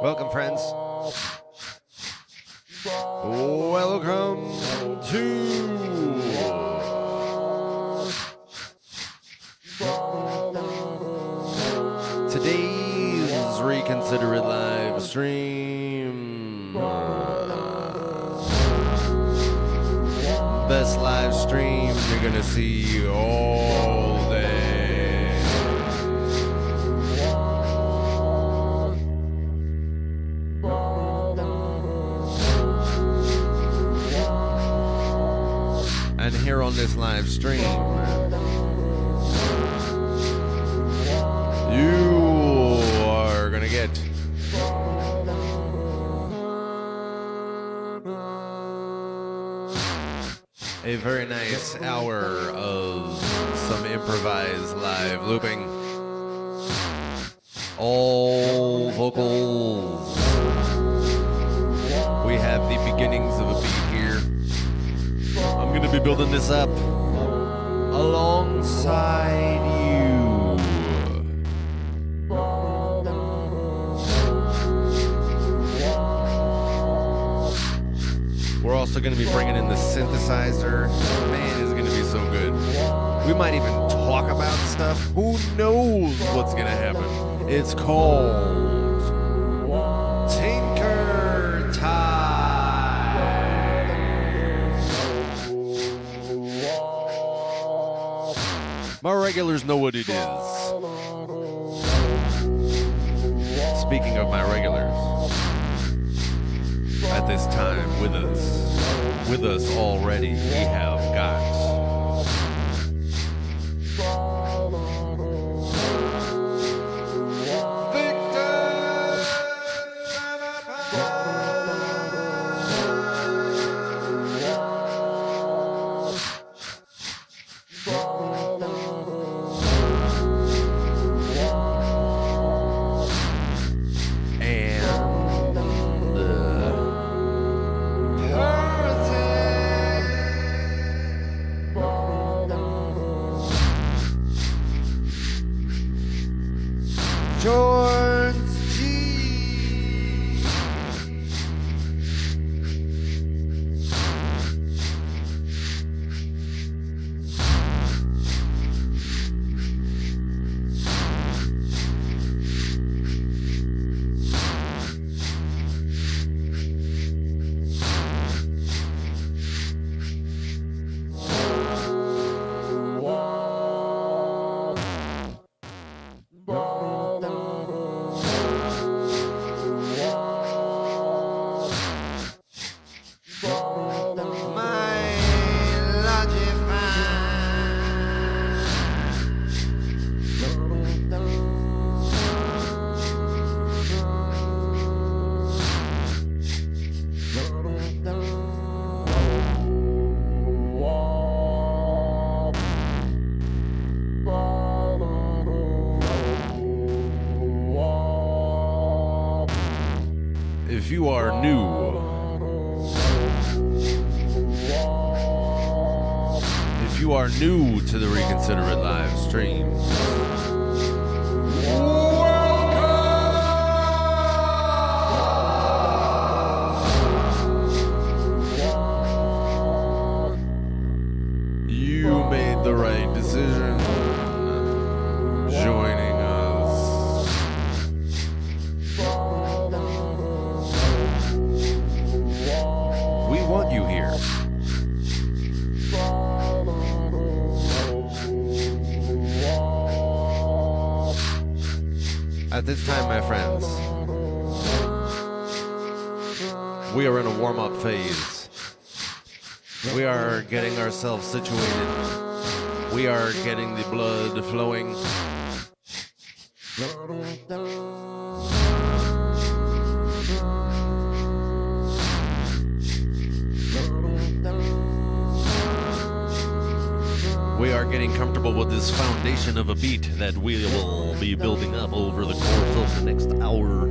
Welcome, friends. Welcome to today's Reconsider It live stream. Best live stream you're gonna see all day. And here on this live stream, you are gonna get A very nice hour of some improvised live looping. All vocals. We have the beginnings of a beat here. I'm going to be building this up alongside you. We're also going to be bringing in the synthesizer. Man, it's going to be so good. We might even talk about stuff. Who knows what's going to happen? It's called Tinker Time. My regulars know what it is. Speaking of my regulars, at this time with us already, we have got if you are new to the Reconsider It live stream, you made the right decision joining us. We want you here. At this time, my friends, we are in a warm-up phase. We are getting ourselves situated. We are getting the blood flowing. We are getting comfortable with this foundation of a beat that we will be building up over the course of the next hour.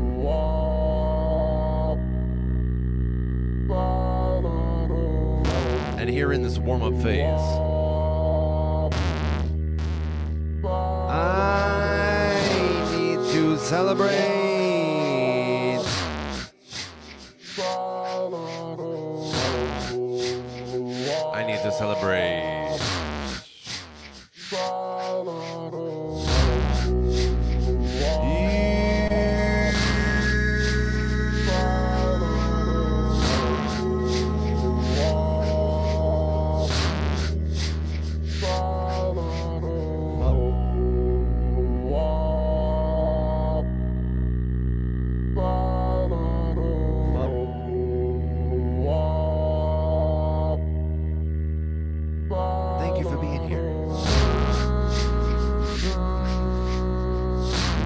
And here in this warm-up phase, I need to celebrate. I need to celebrate.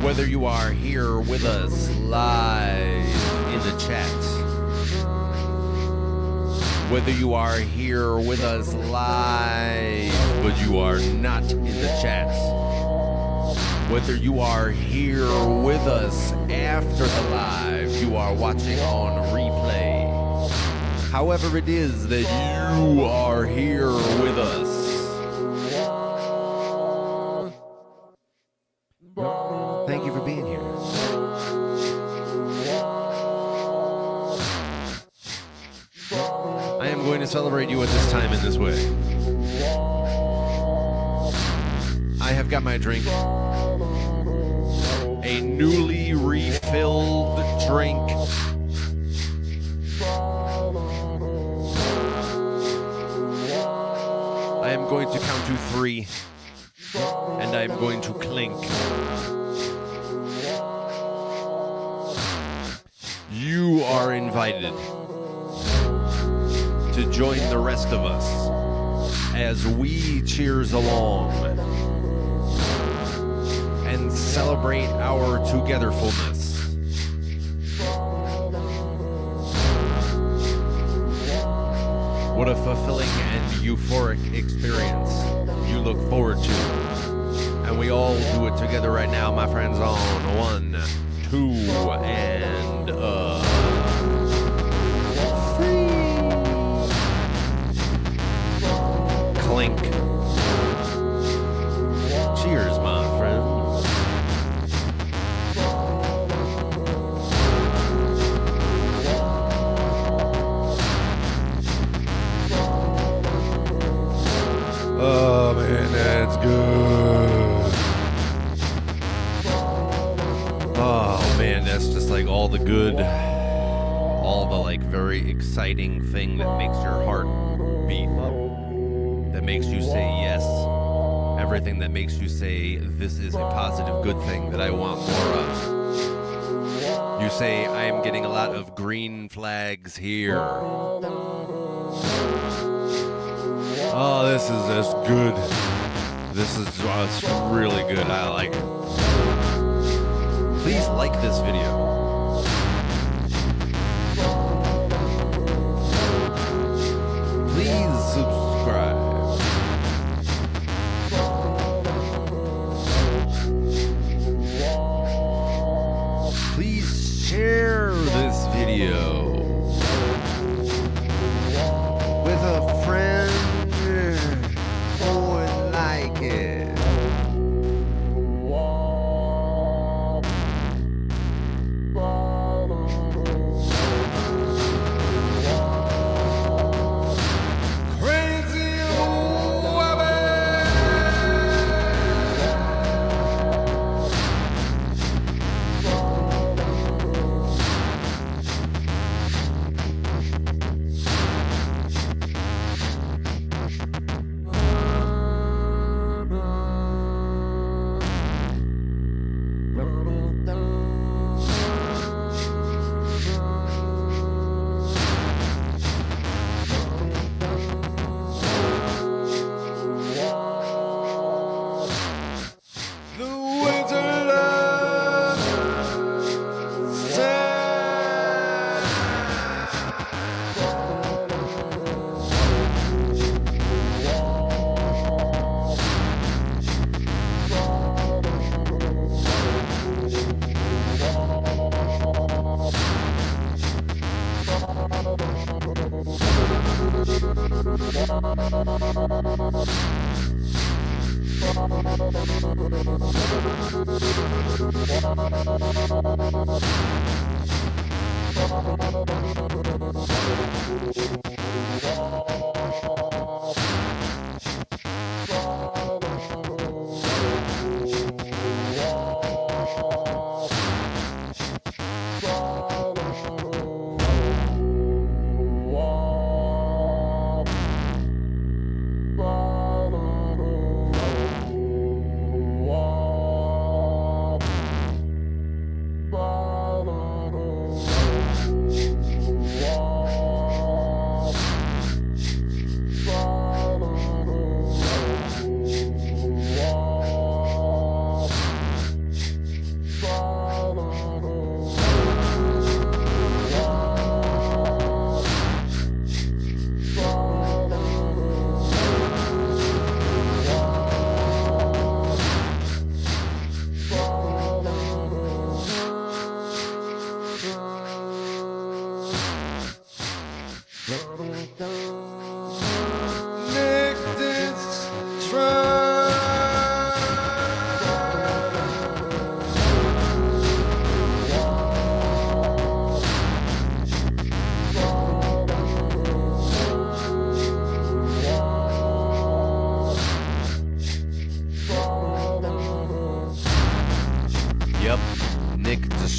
Whether you are here with us live in the chat, Whether you are here with us live, but you are not in the chats. Whether you are here with us after the live, you are watching on replay. However it is that you are here with us. Thank you for being here. I am going to celebrate you at this time in this way. I have got my drink. A newly refilled drink. I am going to count to 3, and I am going to clink. You are invited to join the rest of us as we cheers along and celebrate our togetherfulness. What a fulfilling and euphoric experience you look forward to. And we all do it together right now, my friends, on 1, 2, and clink. Cheers, my friends. Oh man, that's good. Oh man, that's just like all the good, all the like very exciting thing that makes your heart beat, that makes you say yes. Everything that makes you say, this is a positive, good thing that I want more of. You say, I am getting a lot of green flags here. Oh, this is just good. This is it's really good. I like it. Please like this video. Please subscribe. Please share this video with a friend who would like it. Crazy woman. The winter love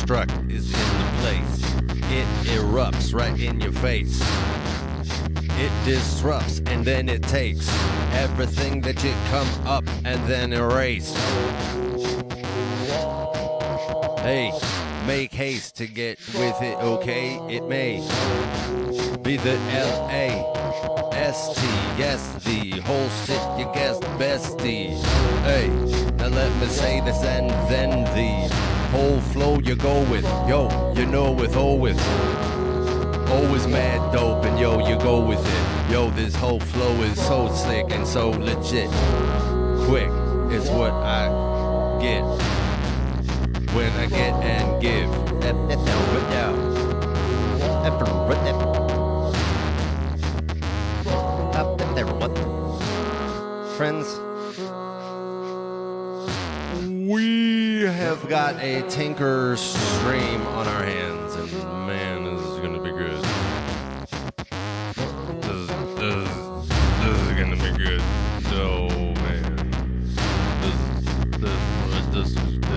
self-destruct is in the place. It erupts right in your face. It disrupts and then it takes everything that you come up and then erase. Hey, make haste to get with it, okay? It may be the L-A-S-T, yes, the whole shit you guessed bestie. Hey, now let me say this and then the whole flow you go with. Yo, you know with always mad dope and yo, you go with it. Yo, this whole flow is so slick and so legit. Quick is what I get when I get and give. Friends, we have got a Tinker stream on our hands, and man, this is gonna be good. This is gonna be good. Oh man, this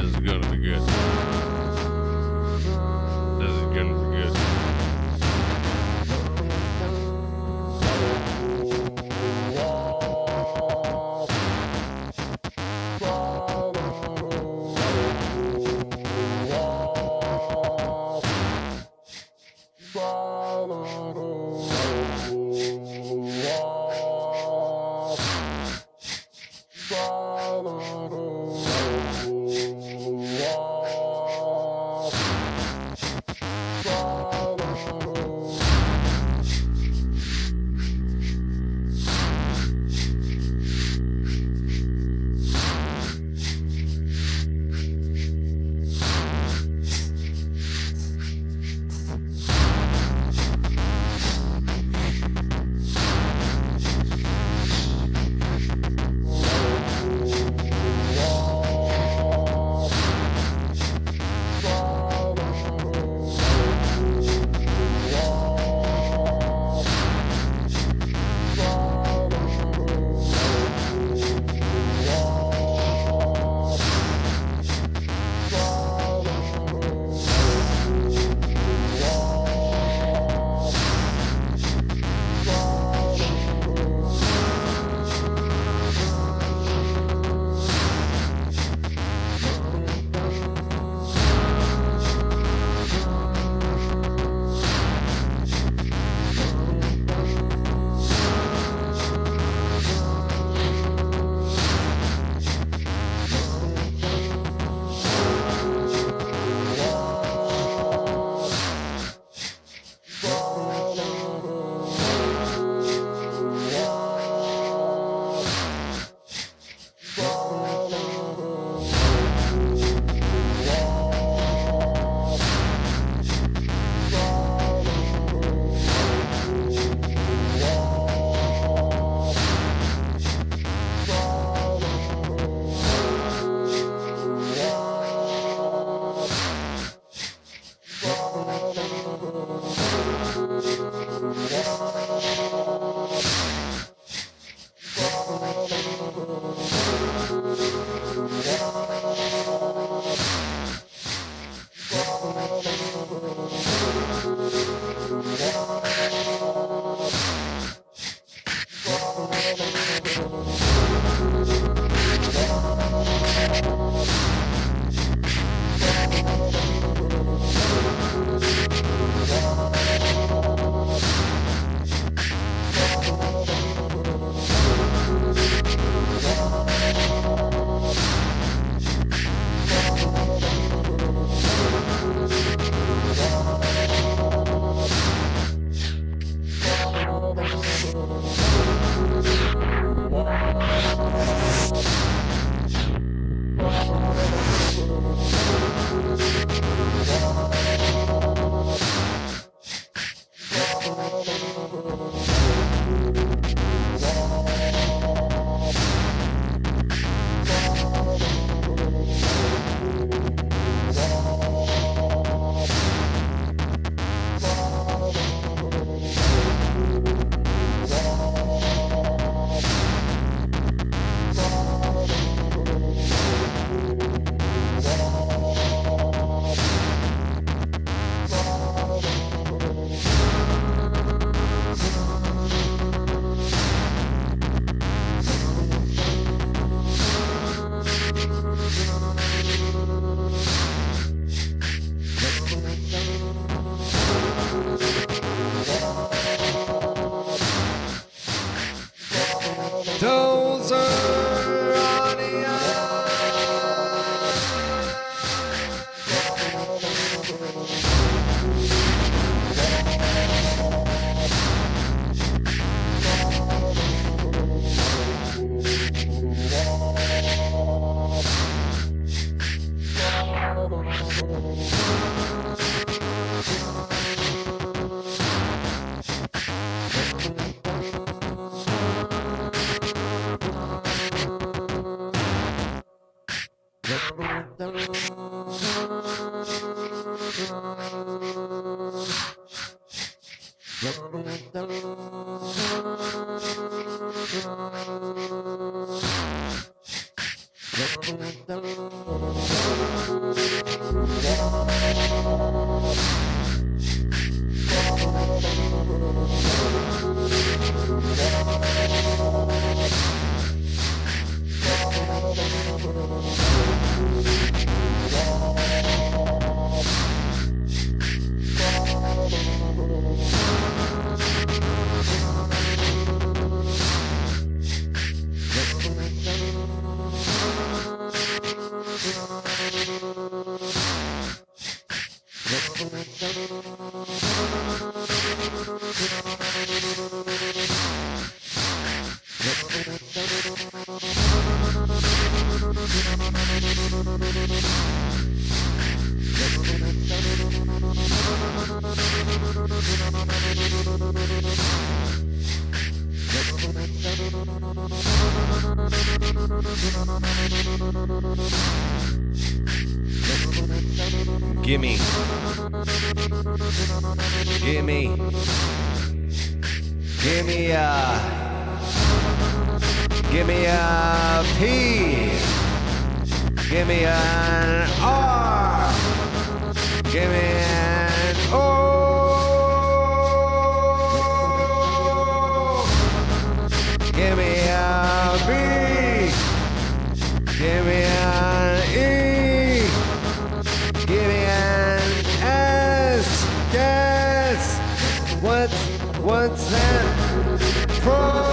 is gonna be good. This is gonna be good. Gimme. Gimme. Gimme gimme a P. Gimme an R. Gimme an O. Gimme a B. Gimme an E. Gimme an S. Yes. What's that? Pro.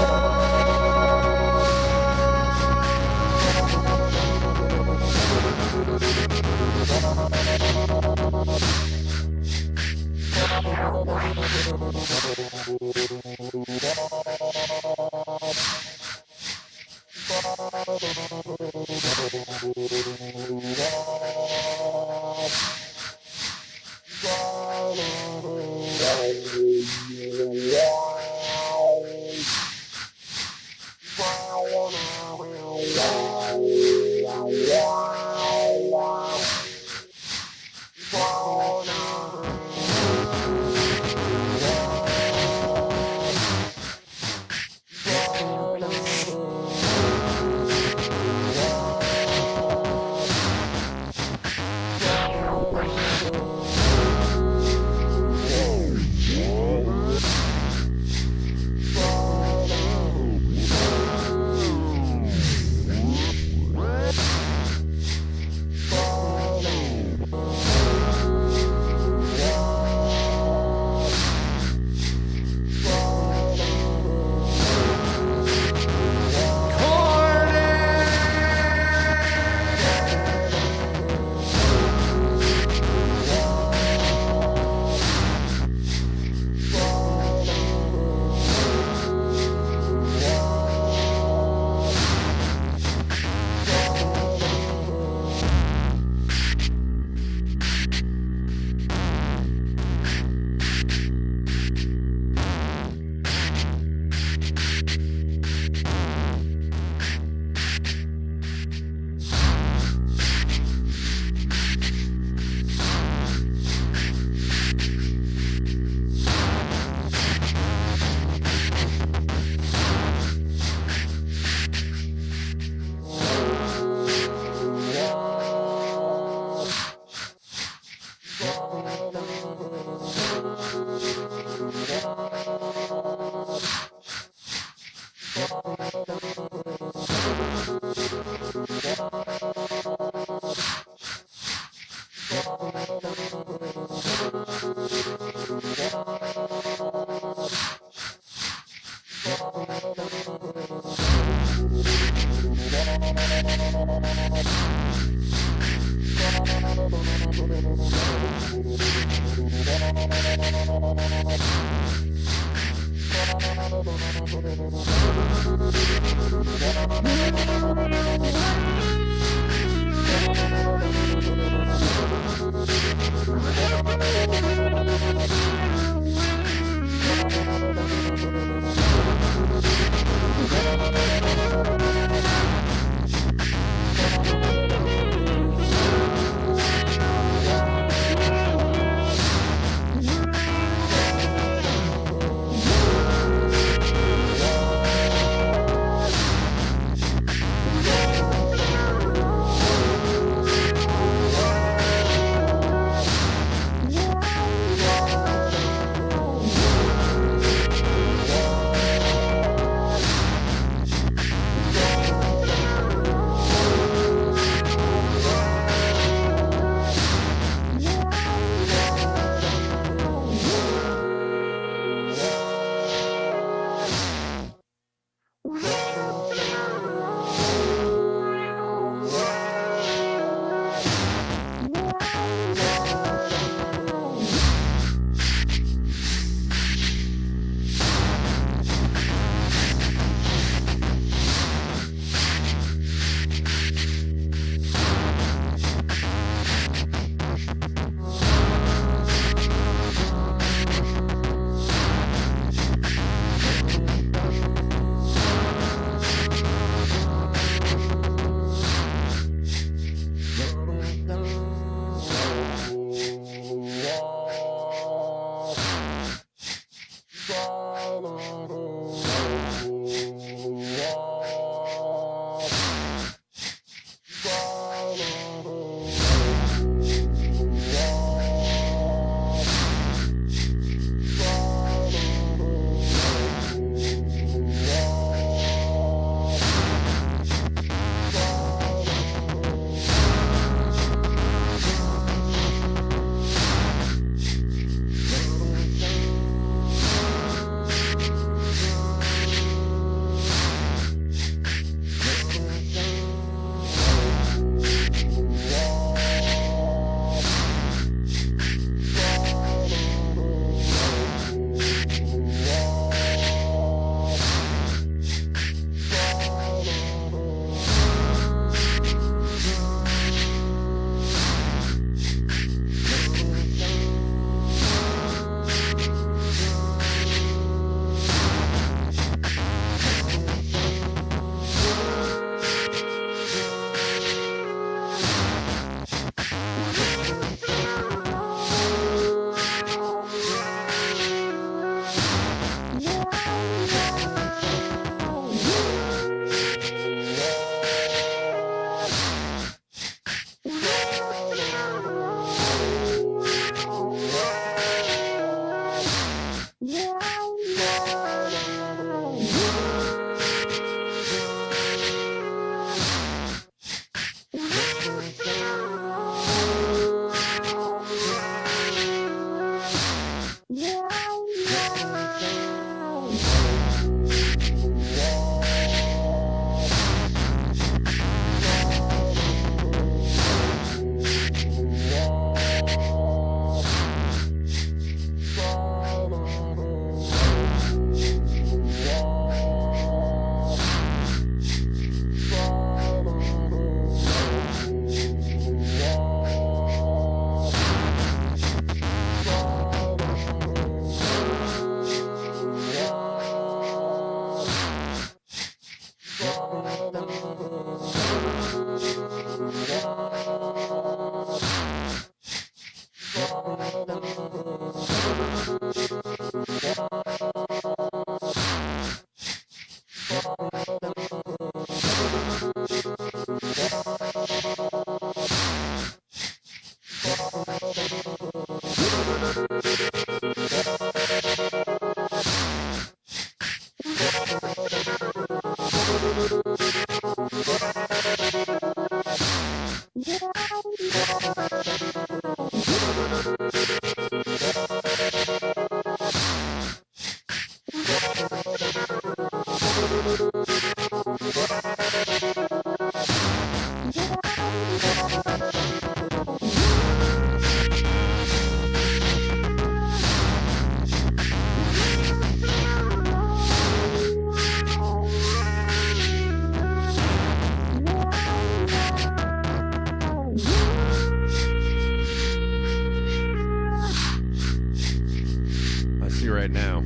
Right now,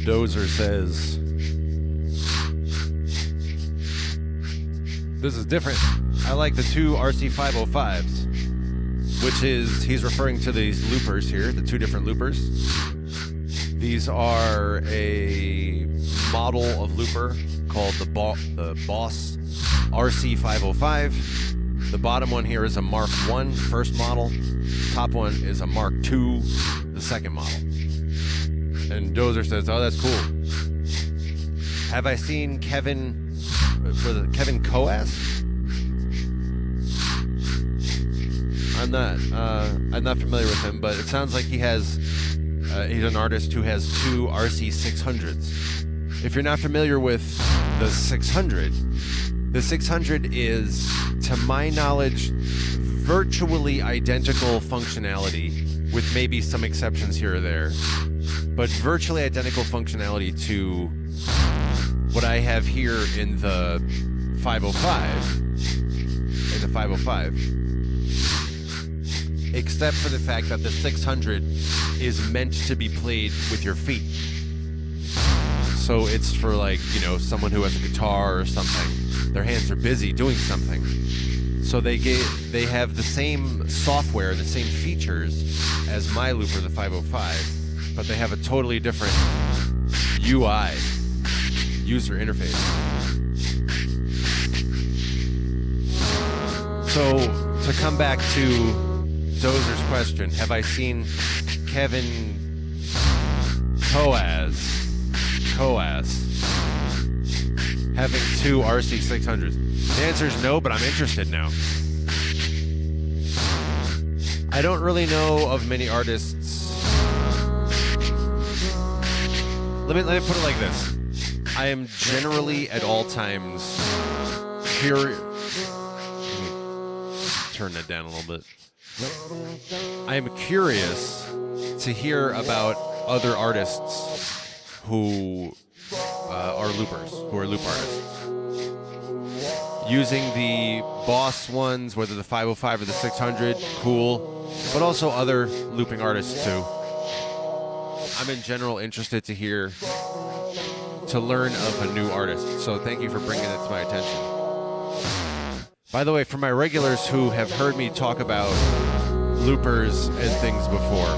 Dozer says this is different. I like the two RC505s, which is, he's referring to these loopers here, the two different loopers. These are a model of looper called the Boss RC505. The bottom one here is a Mark 1 first model. Top one is a Mark 2, the second model. And Dozer says, oh, that's cool. Have I seen Kevin Coas? I'm not familiar with him, but it sounds like he's an artist who has two RC600s. If you're not familiar with the 600 is, to my knowledge, virtually identical functionality, with maybe some exceptions here or there, but virtually identical functionality to what I have here in the 505, except for the fact that the 600 is meant to be played with your feet. So it's for, like, you know, someone who has a guitar or something. Their hands are busy doing something. So they have the same software, the same features as my looper, the 505, but they have a totally different UI, user interface. So to come back to Dozer's question, have I seen Kevin Coas having two RC600s? The answer is no, but I'm interested now. I don't really know of many artists. Let me put it like this. I am generally at all times curious. Turn that down a little bit. I am curious to hear about other artists who are loopers, who are loop artists. Using the Boss ones, whether the 505 or the 600, cool, but also other looping artists too. I'm in general interested to learn of a new artist, so thank you for bringing it to my attention. By the way, for my regulars who have heard me talk about loopers and things before,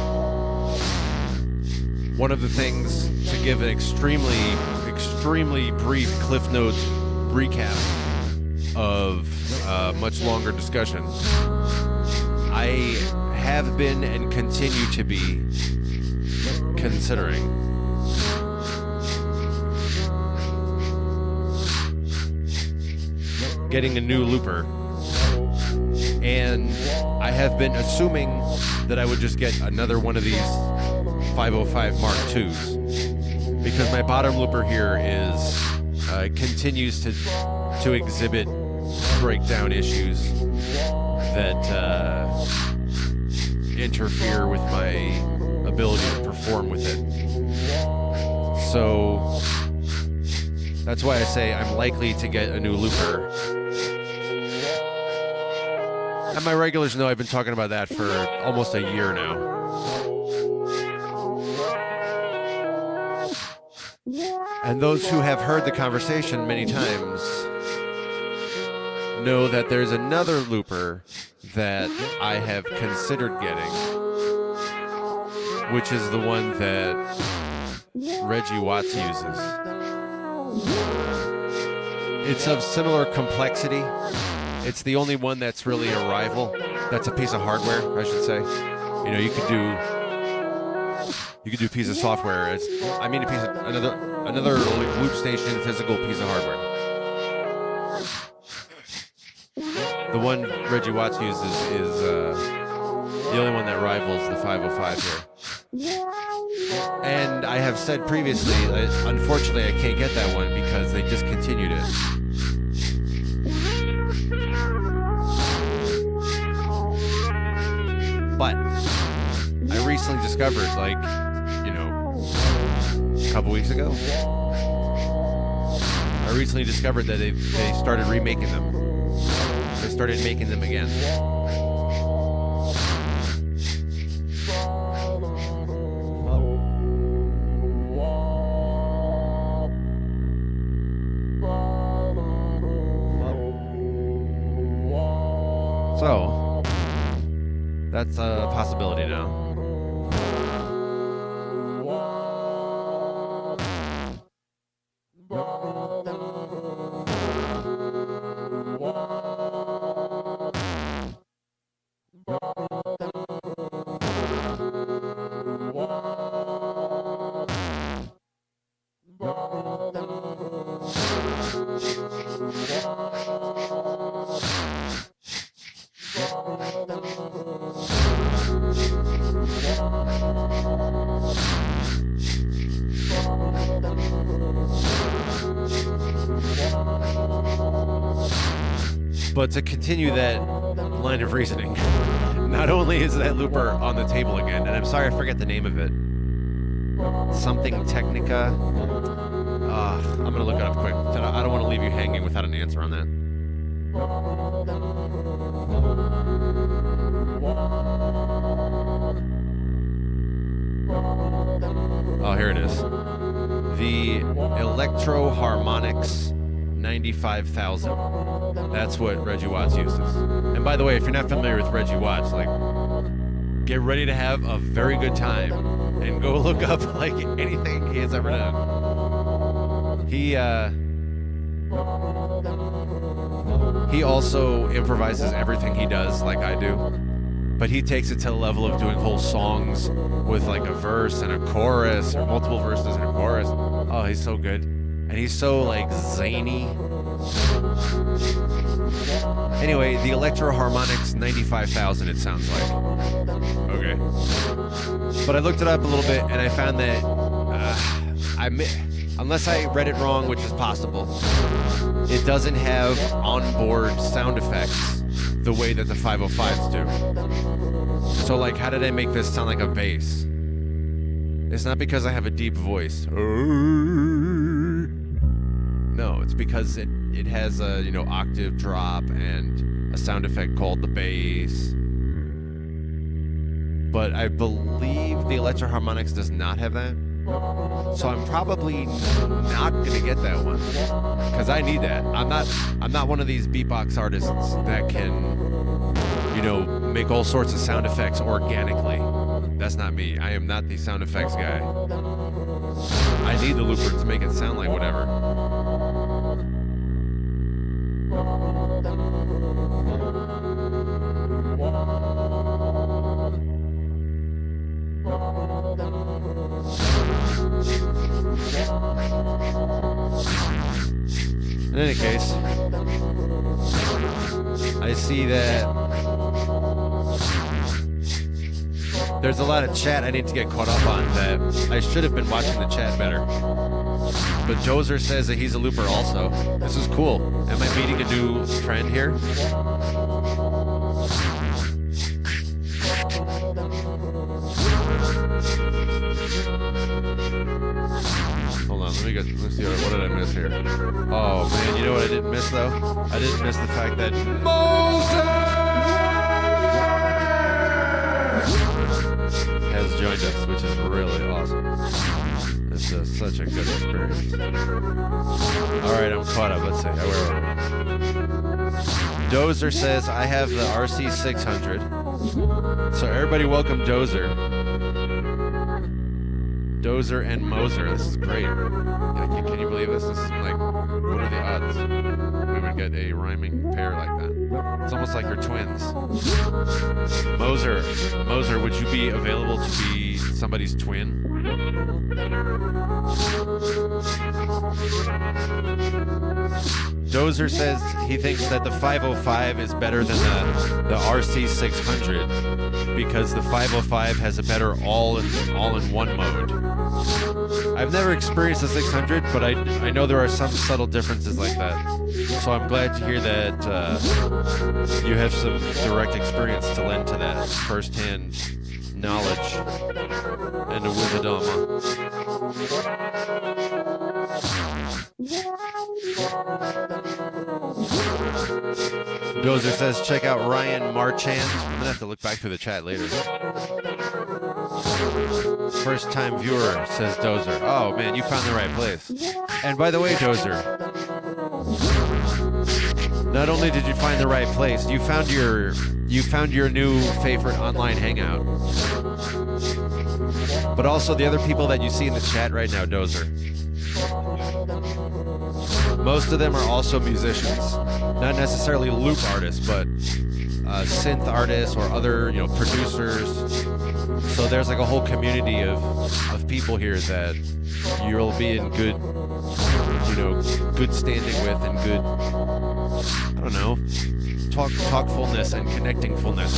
one of the things, to give an extremely brief Cliff Notes recap of a much longer discussion, I have been and continue to be considering getting a new looper, and I have been assuming that I would just get another one of these 505 Mark IIs, because my bottom looper here is continues to exhibit breakdown issues that interfere with my ability to perform with it. So that's why I say I'm likely to get a new looper. And my regulars know I've been talking about that for almost a year now. And those who have heard the conversation many times know that there's another looper that I have considered getting, which is the one that Reggie Watts uses. It's of similar complexity. It's the only one that's really a rival. That's a piece of hardware, I should say. You know, you could do a piece of software. A piece of another loop station, physical piece of hardware. The one Reggie Watts uses is the only one that rivals the 505 here. And I have said previously, unfortunately, I can't get that one because they discontinued it. But I recently discovered, like, you know, a couple weeks ago, I recently discovered that they started remaking them. They started making them again. So, that's a possibility now. But to continue that line of reasoning, not only is that looper on the table again, and I'm sorry I forget the name of it, something Technica. I'm gonna look it up quick. I don't want to leave you hanging without an answer on that. Oh, here it is. The Electro Harmonix 95,000. That's what Reggie Watts uses. And by the way, if you're not familiar with Reggie Watts, like, get ready to have a very good time and go look up like anything he has ever done. He also improvises everything he does like I do, but he takes it to the level of doing whole songs with like a verse and a chorus or multiple verses and a chorus. Oh, he's so good. And he's so, like, zany. Anyway, the Electro Harmonix 95,000, it sounds like. Okay. But I looked it up a little bit, and I found that unless I read it wrong, which is possible, it doesn't have onboard sound effects the way that the 505s do. So, like, how did I make this sound like a bass? It's not because I have a deep voice. No, it's because it has a, you know, octave drop and a sound effect called the bass. But I believe the Electro Harmonix does not have that. So I'm probably not gonna get that one because I need that. I'm not one of these beatbox artists that can, you know, make all sorts of sound effects organically. That's not me. I am not the sound effects guy. I need the looper to make it sound like whatever. In any case, I see that there's a lot of chat I need to get caught up on that I should have been watching the chat better. But Dozer says that he's a looper also. This is cool. Am I meeting a new friend here? Hold on, let's see, what did I miss here? Oh man, you know what I didn't miss though? I didn't miss the fact that Moses has joined us, which is really awesome. This is such a good experience. Alright, I'm caught up. Let's see. Where are we? Dozer says, I have the RC600. So everybody welcome Dozer. Dozer and Moser. This is great. Can you believe this? This is like, what are the odds we would get a rhyming pair like that? It's almost like you're twins. Moser, would you be available to be somebody's twin? Dozer says he thinks that the 505 is better than the RC600 because the 505 has a better all-in-one mode. I've never experienced the 600, but I know there are some subtle differences like that. So I'm glad to hear that you have some direct experience to lend to that firsthand knowledge and a wisdom. Dozer says, check out Ryan Marchand. I'm going to have to look back through the chat later. First time viewer, says Dozer. Oh, man, you found the right place. And by the way, Dozer, not only did you find the right place, you found your new favorite online hangout. But also the other people that you see in the chat right now, Dozer. Most of them are also musicians, not necessarily loop artists, but synth artists or other, producers. So there's like a whole community of people here that you'll be in good, good standing with and good, I don't know, talkfulness and connectingfulness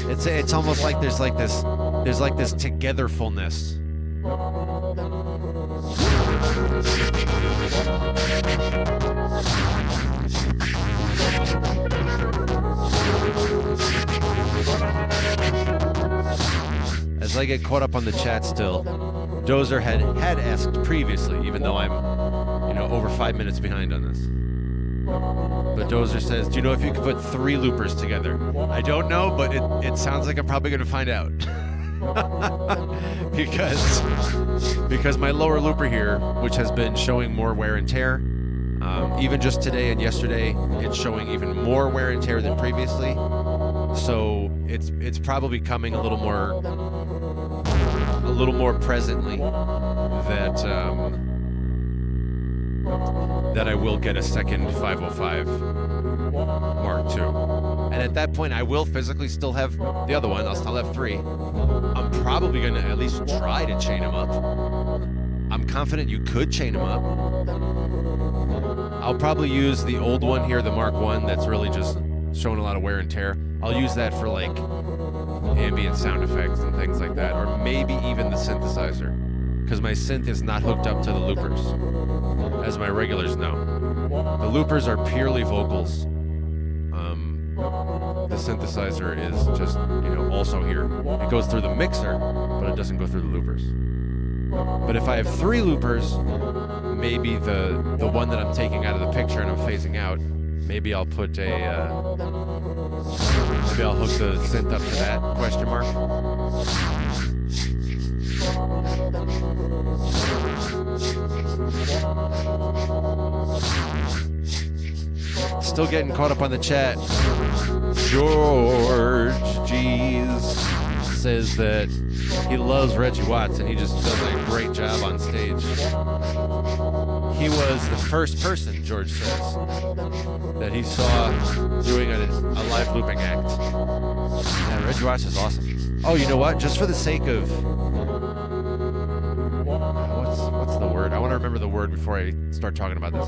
with. It's almost like there's like this togetherfulness. As I get caught up on the chat still, Dozer had asked previously, even though I'm, over 5 minutes behind on this. But Dozer says, do you know if you could put 3 loopers together? I don't know, but it sounds like I'm probably going to find out. because my lower looper here, which has been showing more wear and tear, even just today and yesterday, it's showing even more wear and tear than previously. So it's probably coming a little more presently that I will get a second 505 Mark II. And at that point, I will physically still have the other one. I'll still have 3. I'm probably going to at least try to chain them up. I'm confident you could chain them up. I'll probably use the old one here, the Mark I, that's really just showing a lot of wear and tear. I'll use that for like ambient sound effects and things like that, or maybe even the synthesizer, because my synth is not hooked up to the loopers, as my regulars know. The loopers are purely vocals. The synthesizer is just, also here. It goes through the mixer, but it doesn't go through the loopers. But if I have 3 loopers, maybe the one that I'm taking out of the picture and I'm phasing out, maybe I'll put maybe I'll hook the synth up to that, question mark. Still getting caught up on the chat. George G's says that he loves Reggie Watts and he just does a great job on stage. He was the first person, George says, that he saw doing a live looping act. Yeah, Reggie Watts is awesome. Oh, you know what? Just for the sake of... What's the word? I want to remember the word before I start talking about this.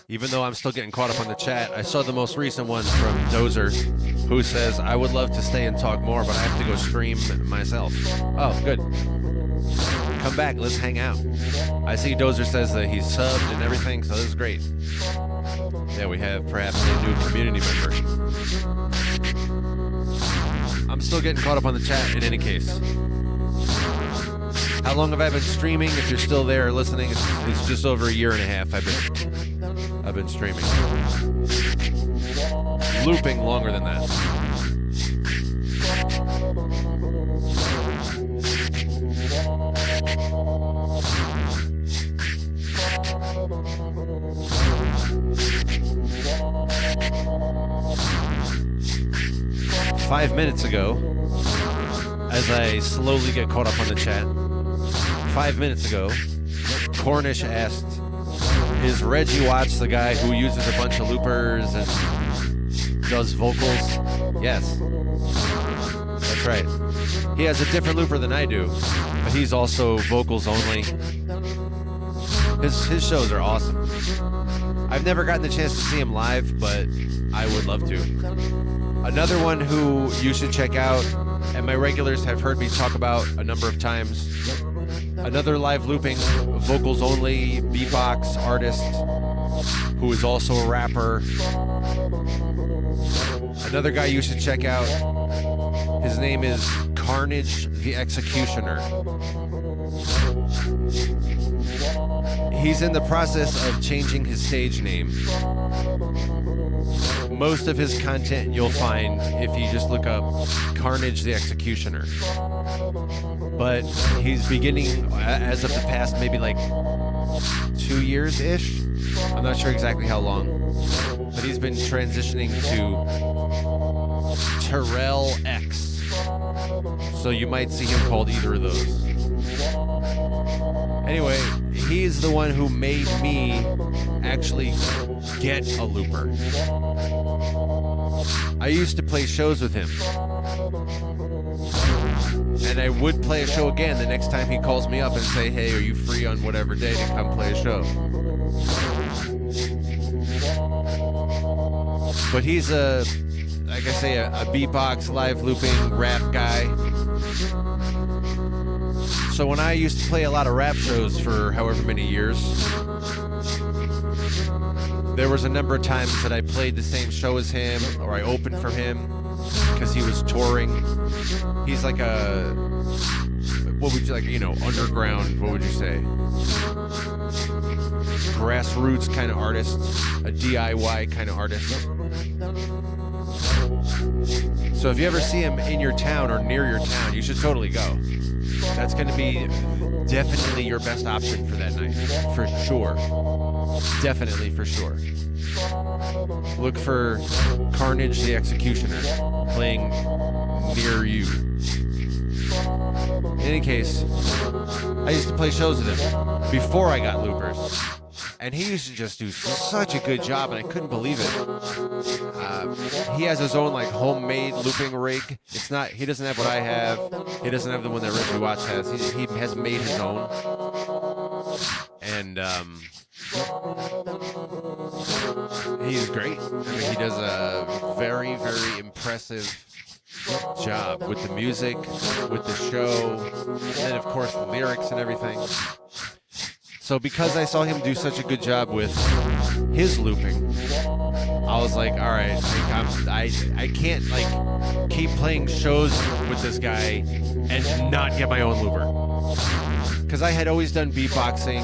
Even though I'm still getting caught up on the chat, I saw the most recent one from Dozer, who says, I would love to stay and talk more, but I have to go stream myself. Oh, good. Come back, let's hang out. I see Dozer says that he's subbed and everything, so this is great. Yeah, we have perhaps a new community member. I'm still getting caught up on the chat in any case. How long have I been streaming? If you're still there listening, it's just over 1.5 years I've been streaming. Looping longer than that. 5 minutes ago, as I slowly get caught up on the chat, 5 minutes ago, Cornish asked, is Reggie Watts the guy who uses a bunch of loopers and does vocals? Yes. That's right. He has a different looper than I do, but he's also vocals only. His shows are awesome. I've never gotten the chance to see him live, but I would love to. Another one who you should check out, and my regulars have heard me talk about a number of times, another live looping, vocals only, beatbox artist who is also a rapper. Another guy you should check out, his name is Carnage the Executioner. He's in the process of changing his stage name. Most of his content you'll find if you just look up Carnage the Executioner. But he's beginning, as of the past maybe like 2 years-ish. I'm not sure exactly how long. But he's been transitioning to Terrell X. So you might see him called either of those. Anyway, he's the one who made me actually get a looper. I used to play shows with him. And I would play a show again the next time he calls me up and say, hey, are you free on whatever day to come play a show? But he's a beatbox, live looping rap guy. So when I used to play a lot of rap shows for however many years, there was a number of times that I played the same show as him, or I opened for him because he was touring. He's like a, underground, what would you say? Grassroots kind of artist, a DIY kind of artist. So if you ever see him in your town or near your town, you should totally go. That's going to be definitely your best option for that night, for sure. Definitely, for sure. Look for Carnage the Executioner playing near you. In any case, I used to play shows with him before I got loopers. And he used to just do such a good job, and I couldn't believe it. He has his own like homemade looping rig. He doesn't have what I have. He doesn't have the one that Reggie Watts has. He has made his own. And he's great. I mean, he does a very, very impressive job with the music, with the show, and then of course the lyrics and everything. So because I saw him do such a good job with his looping, I was like, all right, I can't like keep playing shows with this guy and not get my own looper. Because I had always done beatboxing.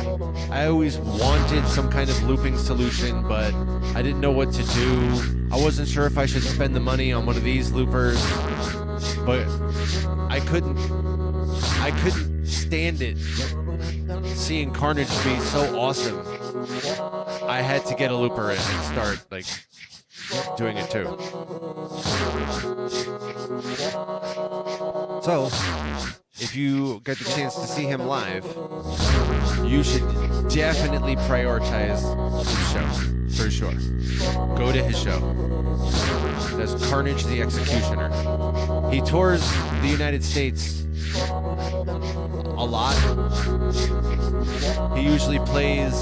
I always wanted some kind of looping solution, but I didn't know what to do. I wasn't sure if I should spend the money on one of these loopers, but I couldn't stand it. Seeing Carnage be so awesome, I had to get a looper and start like doing it too. So, if you get the chance to see him live, you should definitely prioritize his show, for sure. Go to his show. That's Carnage the Executioner. He tours the United States a lot. He usually plays,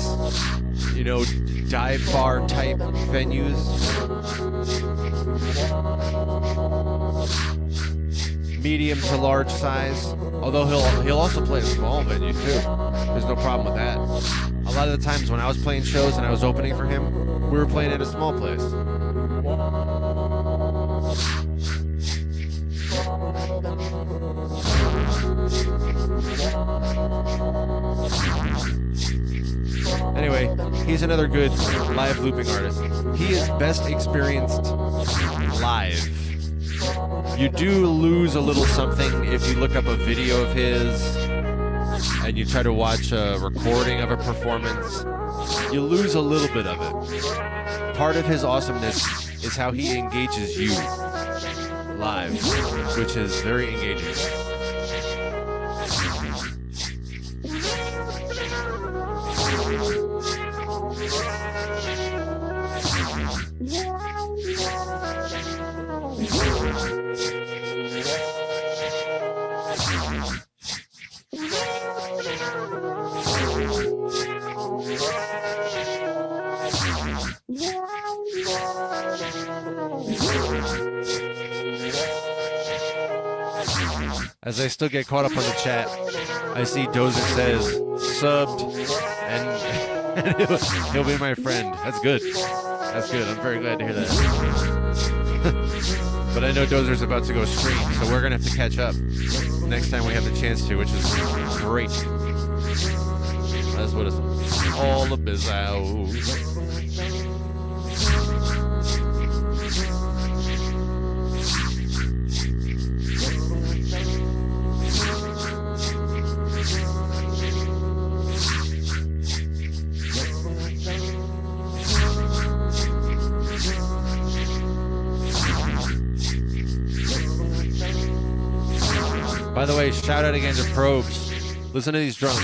dive bar type venues. Medium to large size. Although he'll also play a small venue too. There's no problem with that. A lot of the times when I was playing shows and I was opening for him, we were playing at a small place. Anyway, he's another good live looping artist. He is best experienced live. You do lose a little something if you look up a video of his and you try to watch a recording of a performance. You lose a little bit of it. Part of his awesomeness is how he engages you live, which is very engaging. As I still get caught up on the chat, I see Dozer says, subbed, and he'll be my friend. That's good. That's good. I'm very glad to hear that. But I know Dozer's about to go stream, so we're going to have to catch up next time we have the chance to, which is great. That's what it's all about. By the way, shout out again to Probes. Listen to these drums.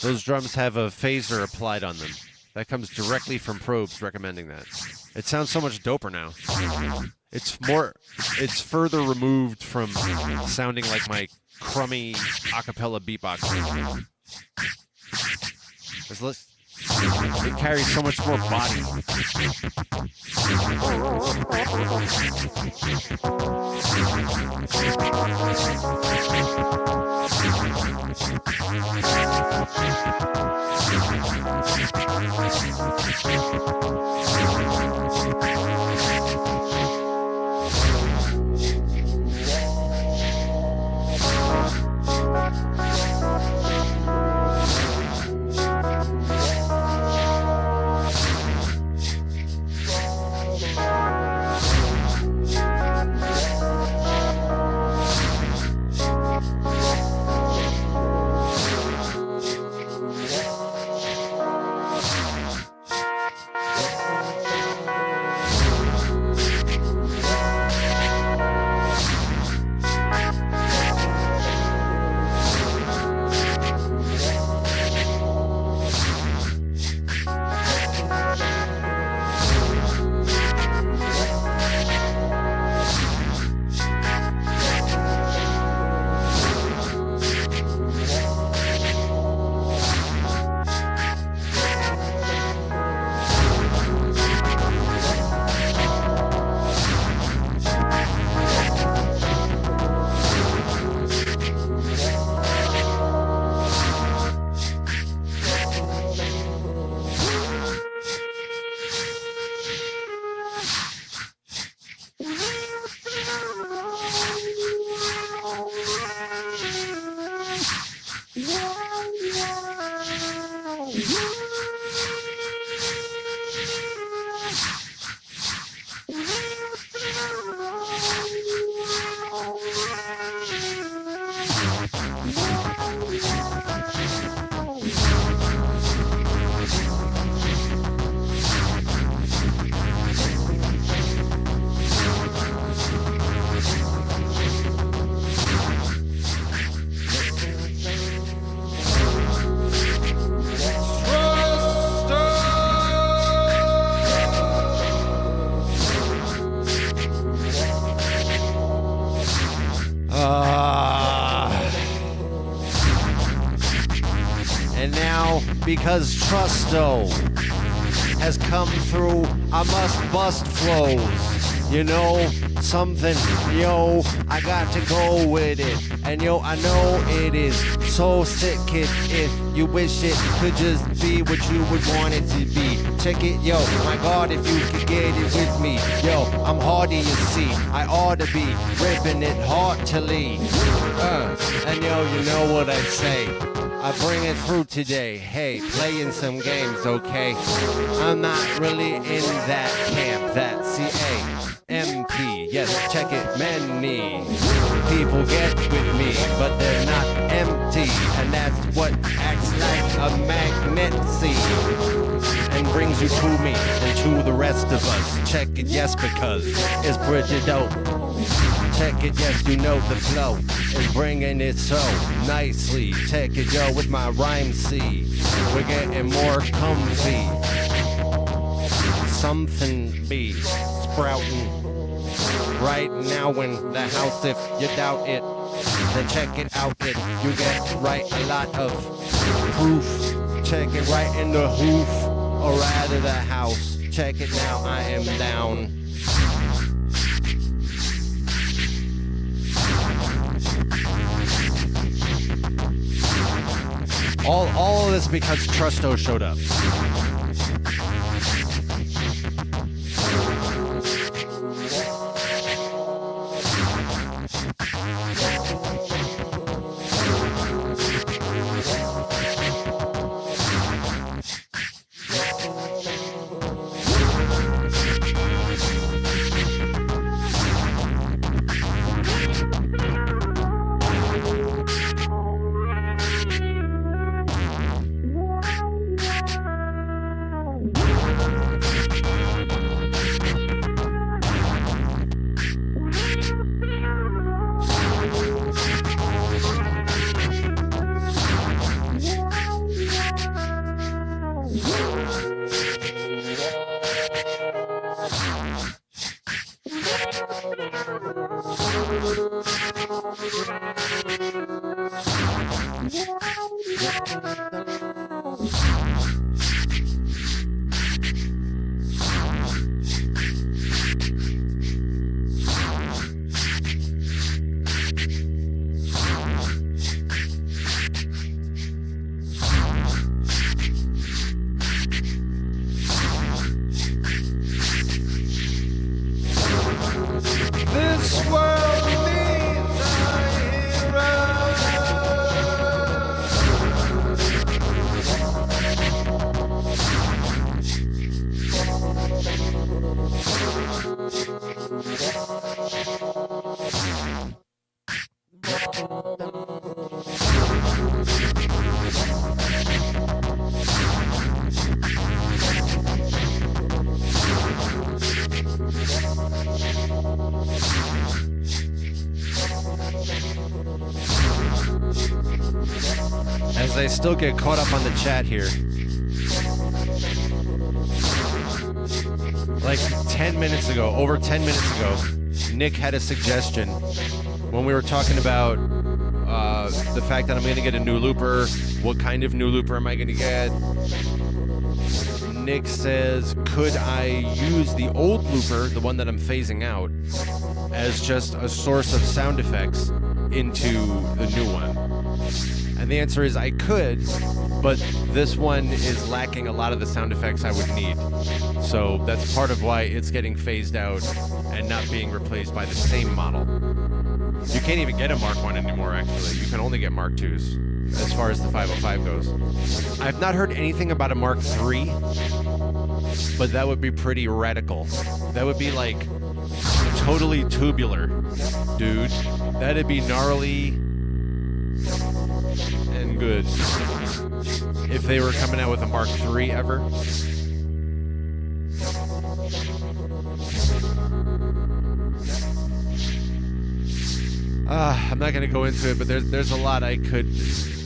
Those drums have a phaser applied on them. That comes directly from Probes recommending that. It sounds so much doper now. It's further removed from sounding like my crummy acapella beatbox. It carries so much more body. And now, because Trusto has come through, I must bust flows. You know, something, yo, I got to go with it. And yo, I know it is so sick, kid, if you wish it could just be what you would want it to be. Check it, yo, my God, if you could get it with me. Yo, I'm hardy, you see, I ought to be ripping it heartily. And yo, you know what I say, I bring it through today. Hey, playing some games, okay? I'm not really in that camp, that C-A-M-P. Yes, check it, many people get with me, but they're not empty. And that's what acts like a magnet, see, and brings you to me and to the rest of us. Check it, yes, because it's pretty dope. Check it, yes, you know the flow is bringing it so nicely. Check it, yo, with my rhyme, see, we're getting more comfy. Something be sprouting right now in the house. If you doubt it, then check it out. It you get right a lot of proof. Check it right in the hoof or out of the house. Check it now, I am down. All of this because Trusto showed up. As I still get caught up on the chat here. Like 10 minutes ago, over 10 minutes ago, Nick had a suggestion when we were talking about the fact that I'm going to get a new looper. What kind of new looper am I going to get? Nick says, could I use the old looper, the one that I'm phasing out, as just a source of sound effects into the new one? And the answer is I could, but this one is lacking a lot of the sound effects I would need. So that's part of why it's getting phased out and not being replaced by the same model. You can't even get a Mark 1 anymore, actually. You can only get Mark 2s as far as the 505 goes. I've not heard anything about a Mark 3, but that would be pretty radical. That would be like totally tubular, dude. That'd be gnarly and good if they were coming out with a Mark III ever. I'm not going to go into it, but there's a lot I could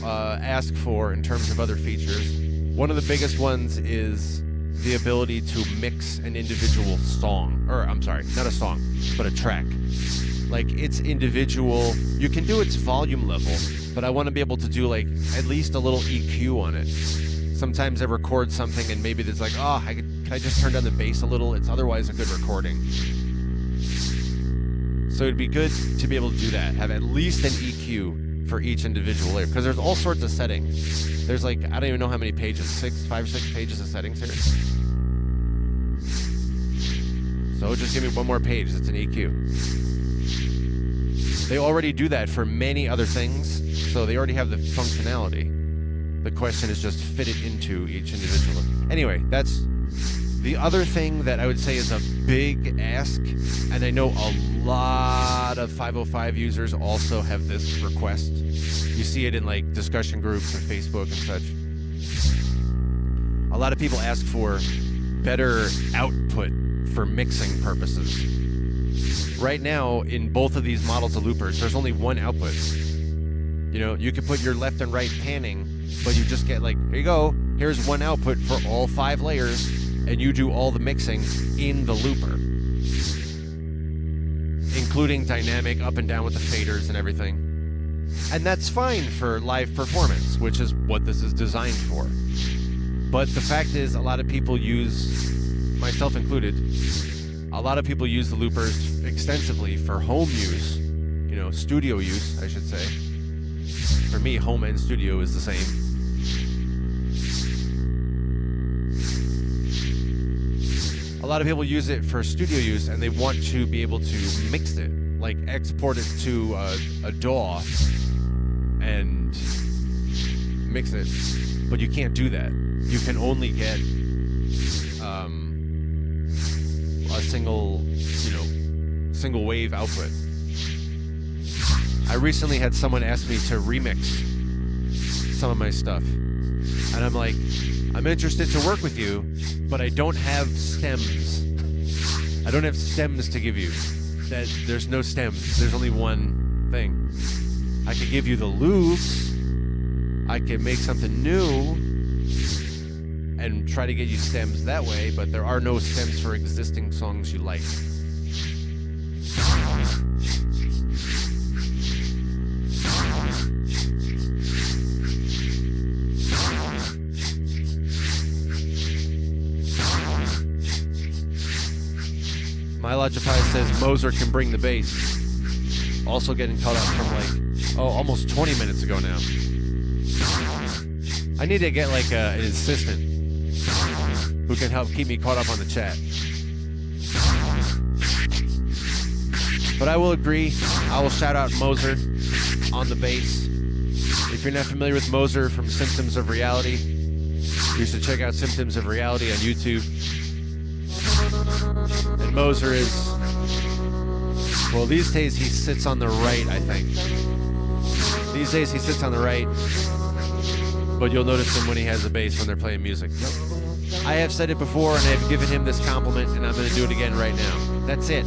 ask for in terms of other features. One of the biggest ones is the ability to mix an individual song, or I'm sorry, not a song, but a track. Like its individual, you can do its volume level, but I want to be able to do like at least a little EQ on it. Sometimes I record something and maybe there's like, can I just turn down the bass a little? It's otherwise a good recording. So it'd be good to be able to do that, have at least an EQ for each individual layer, because there's all sorts of settings. There's like, I don't even know how many pages, 5 or 6 pages of settings here. So just give me one more page, it's an EQ. They already do that for many other things, so they already have the functionality. The question is just fit it into each individual. Anyway, that's the other thing that I would say is a big ask, and I know a lot of 505 users also have this request. You see it in like discussion groups on Facebook and such. A lot of people ask for better output for mixing purposes. Right now, in both of these models of loopers, there's only one output. You know, you can put your left and right panning, but you just get like, here you go, here's one output for all 5 layers, and you do all the mixing in the looper, including dynamic up and down with the faders and everything. And that's fine for live performance, which is what this is designed for. But the fact is, a lot of people use, myself included, a lot of people use the loopers extensively for home use, you know, studio use, I should say. For me, home and studio is the same. A lot of people use it for studio use, and they want to be able to mix it, like export it to a DAW and mix it, but you can't do that. You can only get a single wave output. I recently had someone ask me to remix some of my stuff, and I'm like, I'm interested to work with you, but I don't have stems. I don't have stems to give you. There's no stems. There's only one thing. I could give you the loops. I could make something new and try to get you stems that way, but there are no stems for existing songs you like. Logify says Moser can bring the bass. Also getting caught up from almost 20 minutes ago now. I need to get like an assistant who can help keep me caught up on the chat. But I will agree, I will shout out Moser on the bass. If you're not familiar with Moser from Symptoms of Reality, you should check out Symptoms of Reality on YouTube. And Moser is, well, these days he sits on the right, I think. These days he sits on the right, but you'll notice him when he has a bass when they're playing music. I have said it before, and I've given him this compliment, and I'm going to do it again right now. That's it.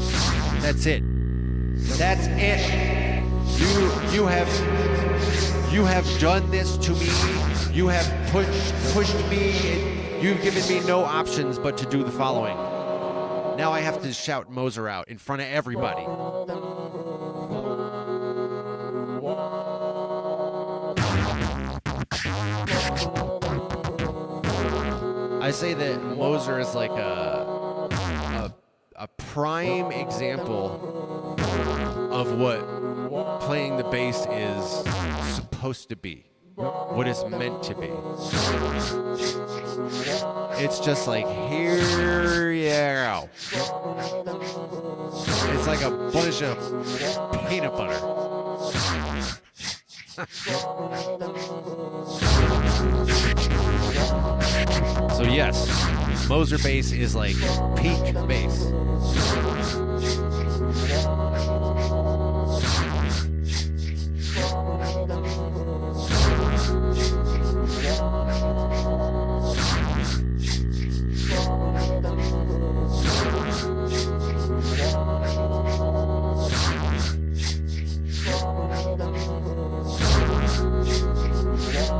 That's it. That's it. You have done this to me. You have pushed me. You've given me no options but to do the following. Now I have to shout Moser out in front of everybody. I say that Moser is like a prime example of what playing the bass is supposed to be, what it's meant to be. It's just like, here you go. It's like a bunch of peanut butter. So yes, Moser bass is like peak bass.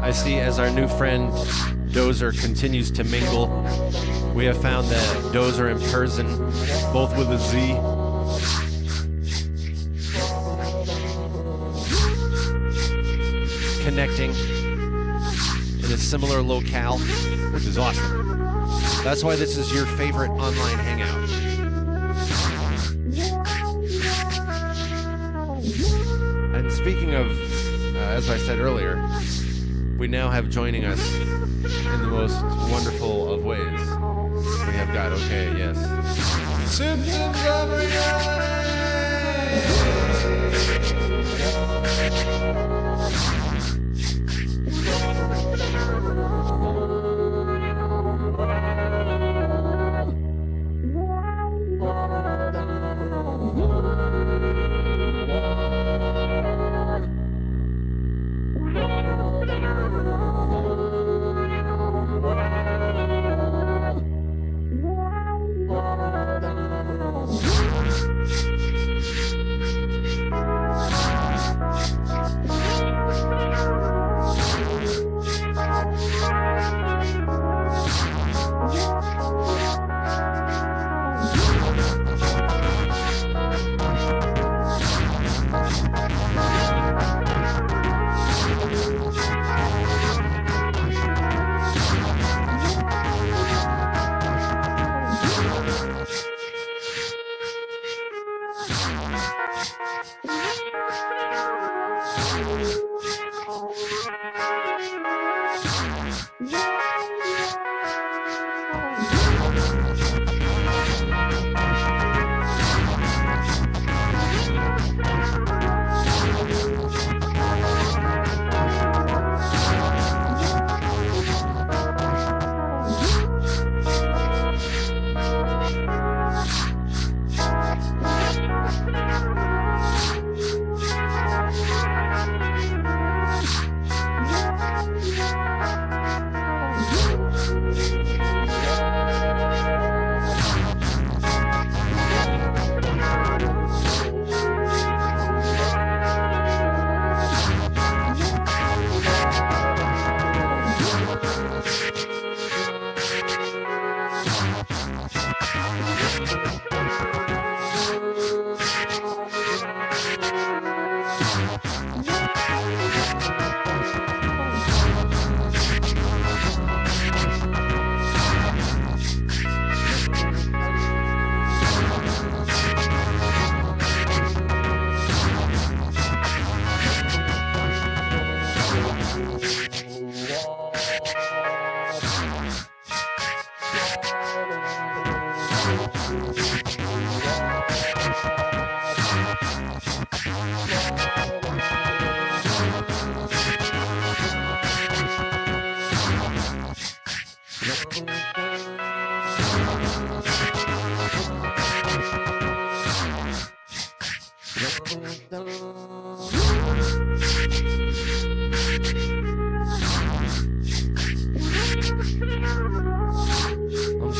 I see as our new friend Dozer continues to mingle, we have found that Dozer and Persian, both with a Z, connecting in a similar locale, which is awesome. That's why this is your favorite online hangout. And speaking of, as I said earlier, we now have joining us in the most wonderful of ways. We have got, okay, yes, Symptoms of Reality!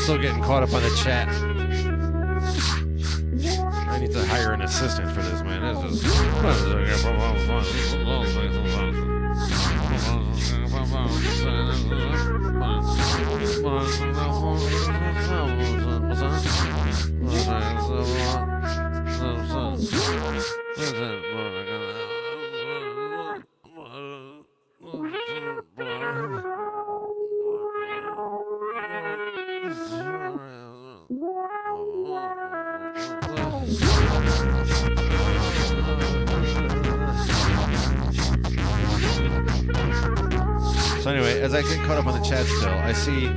Still getting caught up on the chat. I need to hire an assistant for this, man. This is So anyway, as I get caught up on the chat still, I see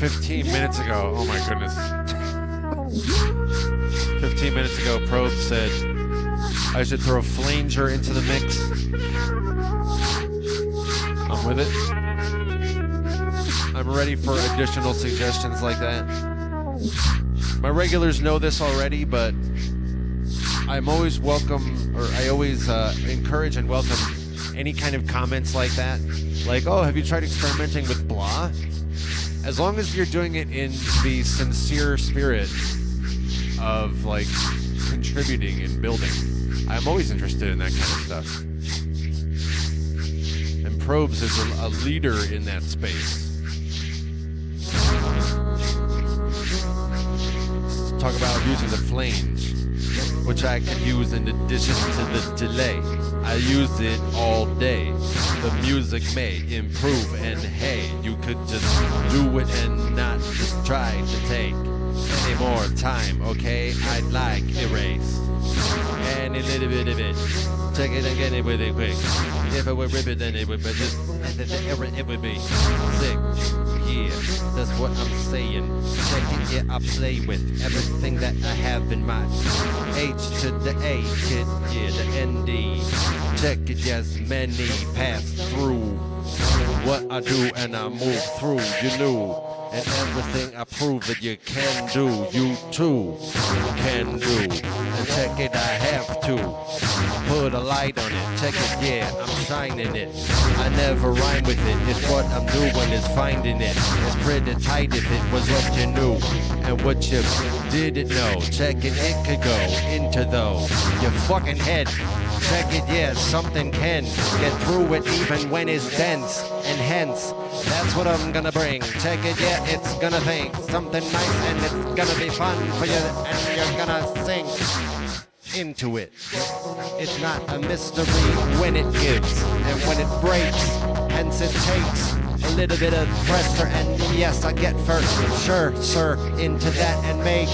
15 minutes ago, oh my goodness. 15 minutes ago, Probe said I should throw Flanger into the mix. I'm with it. I'm ready for additional suggestions like that. My regulars know this already, but I'm always welcome, or I always encourage and welcome any kind of comments like that. Like, oh, have you tried experimenting with blah? As long as you're doing it in the sincere spirit of, like, contributing and building. I'm always interested in that kind of stuff. And Probes is a leader in that space. Let's talk about using the flange, which I can use in addition to the delay. I use it all day. The music may improve, and hey, you could just do it and not just try to take any more time, okay? I'd like erase and a little bit of it. Check it again, it would be quick. If it would rip it, then it would, but just it would be sick. Yeah, that's what I'm saying. Check it, yeah, I play with everything that I have in mind. H to the A, kid, yeah, the ND. Check it, yes, many pass through what I do and I move through, you knew. And everything I prove that you can do, you too can do. And check it, I have to put a light on it. Check it, yeah, I'm shining it. I never rhyme with it, it's what I'm doing is finding it. It's pretty tight if it was what you knew and what you didn't know. Check it, it could go into though your fucking head. Check it, yeah, something can get through it even when it's dense. And hence, that's what I'm gonna bring. Check it, yeah, it's gonna think something nice and it's gonna be fun for you and you're gonna sink into it. It's not a mystery when it gives and when it breaks. Hence it takes a little bit of pressure and yes, I get for sure, sir, into that and make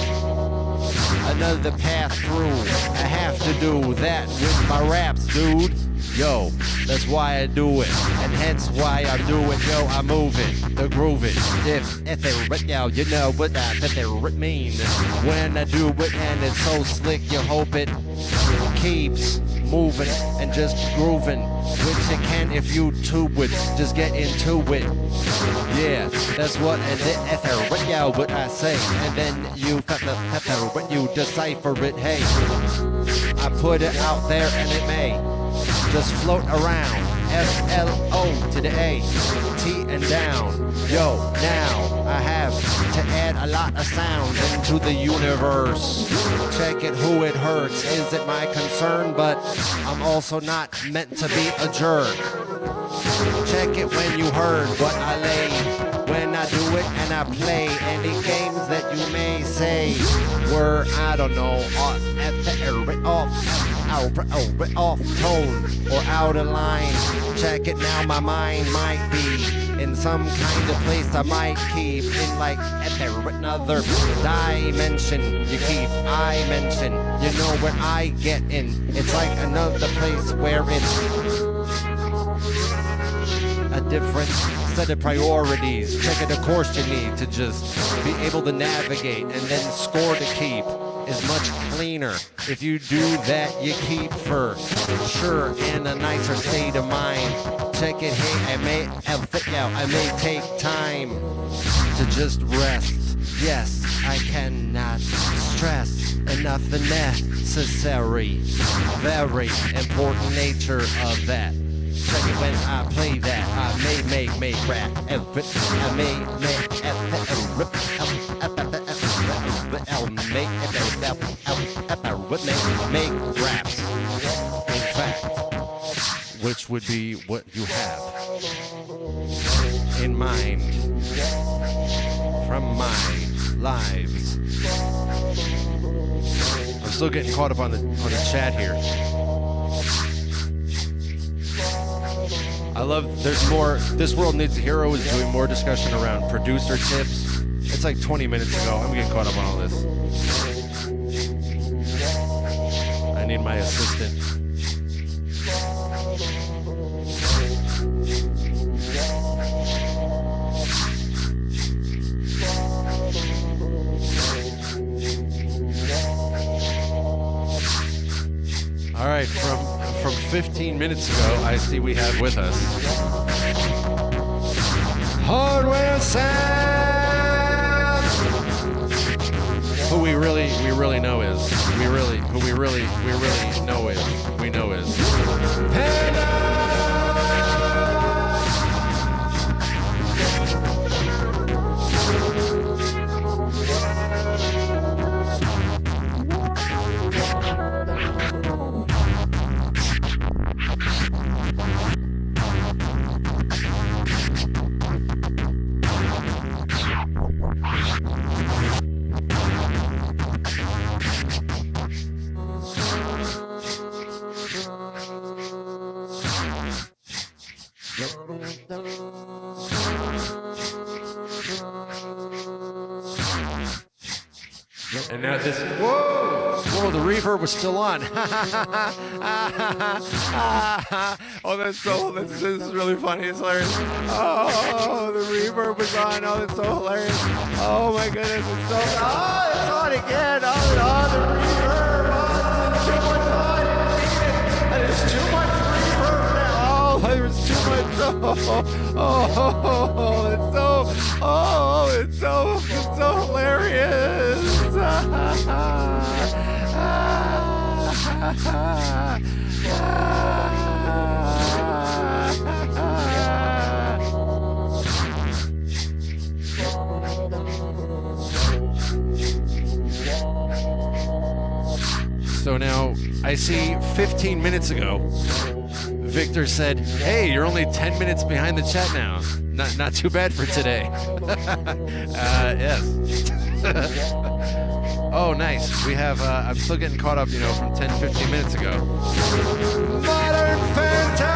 another path through. I have to do that with my raps, dude. Yo, that's why I do it, and hence why I do it. Yo, I move it, the groove it. If it, yo, you know what that mean. When I do it and it's so slick, you hope it keeps moving and just grooving, which it can if you tube it. Just get into it. Yeah, that's what and then yo, what I say, and then you got the when you decipher it. Hey, I put it out there and it may just float around. F-L-O to the A, T and down. Yo, now I have to add a lot of sounds into the universe. Check it, who it hurts isn't my concern, but I'm also not meant to be a jerk. Check it when you heard what I laid. When I do it and I play any games that you may say were, I don't know, off tone or out of line. Check it now, my mind might be in some kind of place I might keep in like another dimension. You keep I mention, you know where I get in. It's like another place where it's a different set of priorities, check the course you need to just be able to navigate, and then score to keep is much cleaner. If you do that, you keep for sure in a nicer state of mind. Check it, hey, I may take time to just rest. Yes, I cannot stress enough the necessary, very important nature of that. Check it when I play that. I may rap. I may make raps. In fact, which would be what you have in mind from my lives. I'm still getting caught up on the chat here. I love, there's more, This World Needs a Hero is doing more discussion around producer tips. It's like 20 minutes ago. I'm getting caught up on all this. I need my assistant. All right, from 15 minutes ago, I see we have with us Hardware Sam, who we really know is Panda. And now this, whoa, the reverb was still on. Oh, this is really funny. It's hilarious. Oh, the reverb was on. Oh, that's so hilarious. Oh my goodness, it's so, oh, it's on again. Oh, the reverb. Oh, there's too much reverb now. Oh, there's too much. It's so hilarious. So now I see 15 minutes ago, Victor said, "Hey, you're only 10 minutes behind the chat now. Not too bad for today." Yes. Oh, nice. We have, I'm still getting caught up, from 10, 15 minutes ago. Modern Phantom!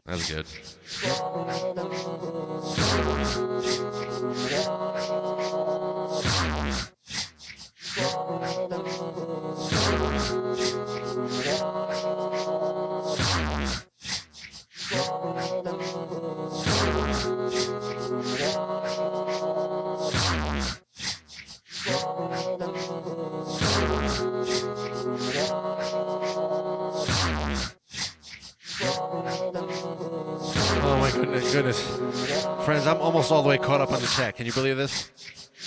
That's good. Oh my goodness. Friends, I'm almost all the way caught up on the chat. Can you believe this?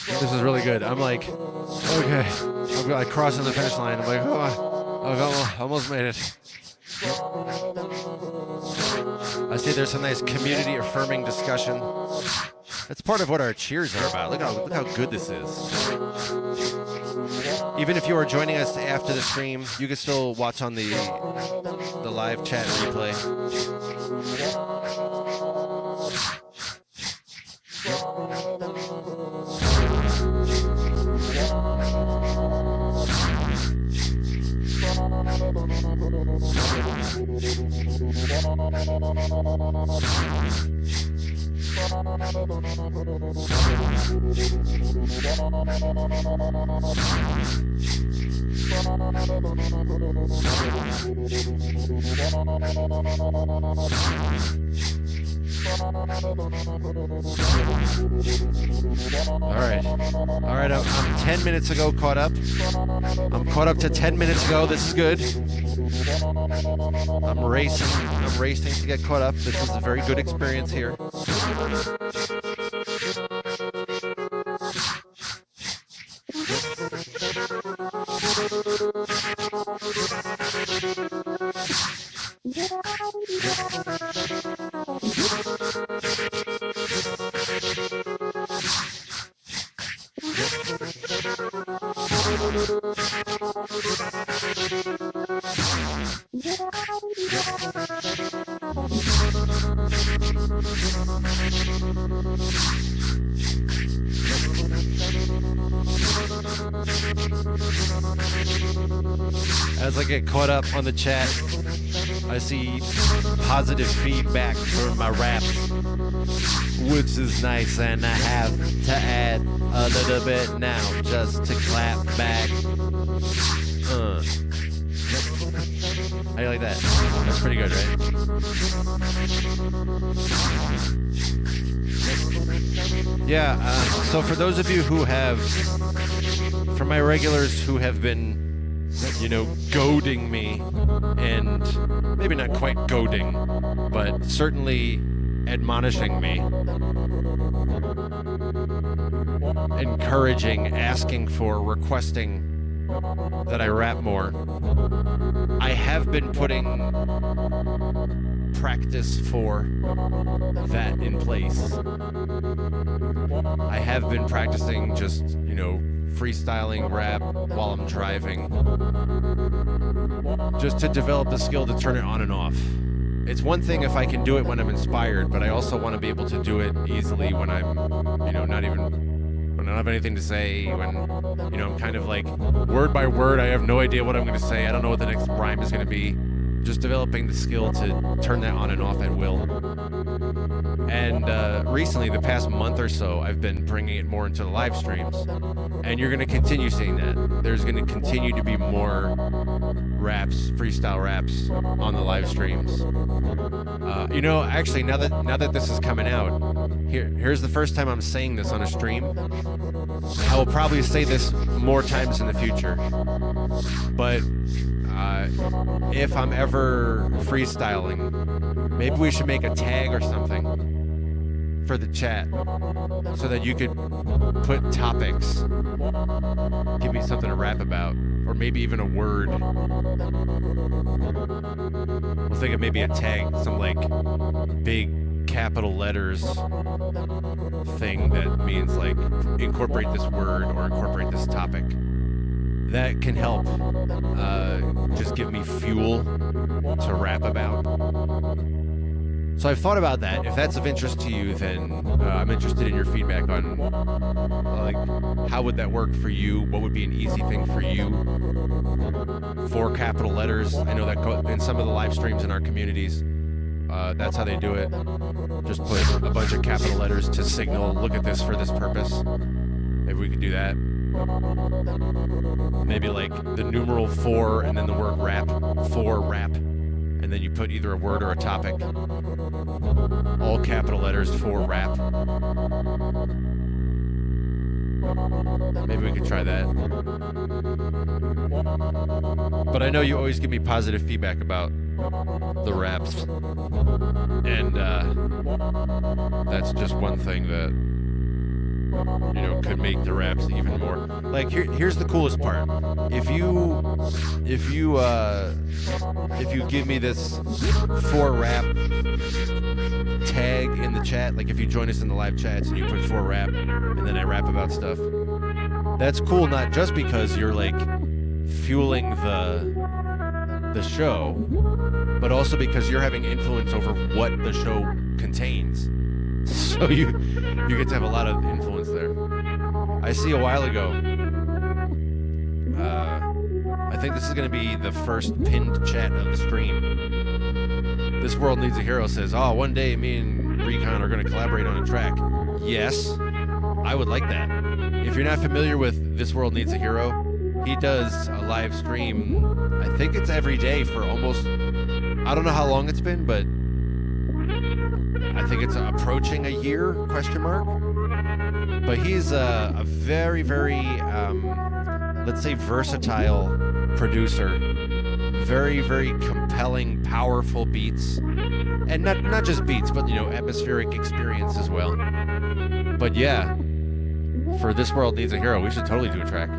This is really good. I'm like, okay. I'm like crossing the finish line. I'm like, oh, I've almost made it. I see there's some nice community affirming discussion. That's part of what our cheers are about. Look how good this is. Even if you are joining us after the stream, you can still watch on the live chat replay. All right, I'm 10 minutes ago caught up. I'm caught up to 10 minutes ago. This is good. I'm racing to get caught up. This is a very good experience here. As I get caught up on the chat, I see positive feedback for my raps, which is nice, and I have to add a little bit now just to clap back. How do you like that? That's pretty good, right? Yeah, so for those of you who have, for my regulars who have been, goading me, and maybe not quite goading, but certainly admonishing me, encouraging, asking for, requesting that I rap more, I have been putting practice for that in place. I have been practicing just, freestyling rap while I'm driving, just to develop the skill to turn it on and off. It's one thing if I can do it when I'm inspired, but I also want to be able to do it easily when I'm, when I don't have anything to say, when, I'm kind of like word by word, I have no idea what I'm going to say. I don't know what the next rhyme is going to be. Just developing the skill to turn that on and off at will. And recently, the past month or so, I've been bringing it more into the live streams. And you're going to continue seeing that. There's going to continue to be more raps, freestyle raps on the live streams. Actually, now that this is coming out, here's the first time I'm saying this on a stream. I will probably say this more times in the future. But if I'm ever freestyling, maybe we should make a tag or something for the chat so that you could put topics, give me something to rap about, or maybe even a word. We'll think of maybe a tag, some like big capital letters thing that means like incorporate this word or incorporate this topic. That can help just give me fuel to rap about. So I've thought about that. If that's of interest to you, then I'm interested in your feedback on how would that work for you? What would be an easy thing for you? 4 capital letters. I know that in some of the live streams in our communities, that's how they do it. Just put a bunch of capital letters to signal, look at this for this purpose. Maybe we could do that. Maybe like the numeral 4 and then the word rap, 4 rap, and then you put either a word or a topic. All capital letters, 4 rap. Maybe we could try that. But I know you always give me positive feedback about the raps, and that's just one thing that could make the raps even more. Like here's the coolest part. If you give me this 4 rap tag in the chat, like if you join us in the live chats and you put 4 rap and then I rap about stuff, that's cool. Not just because you're like fueling the show, but also because you're having influence over what the show contains. So you get to have a lot of influence there. I see a while ago, I think this is going to be the first pinned chat of the stream. This World Needs a Hero says, oh, one day me and Recon are going to collaborate on a track. Yes, I would like that. If you're not familiar with This World Needs a Hero, He does a live stream, I think it's every day for almost, I don't know how long it's been, but I think it's approaching a year, question mark. But he's a very, very, let's say, versatile producer. Very, very compelling, powerful beats. And not just beats, but, atmospheric experience as well. But yeah, for This World Needs a Hero, we should totally do a track.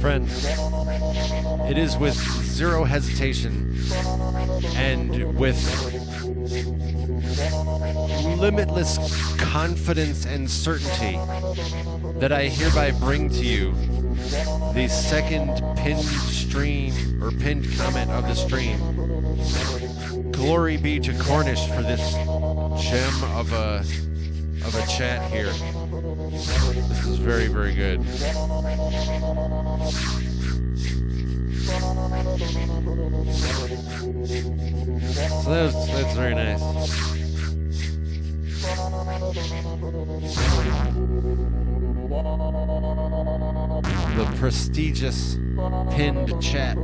Friends, it is with zero hesitation and with limitless confidence and certainty that I hereby bring to you the second pinned stream or pinned comment of the stream Glory be to Cornish for this gem of a chat here. This is very, very good. So that's very nice. The prestigious pinned chat.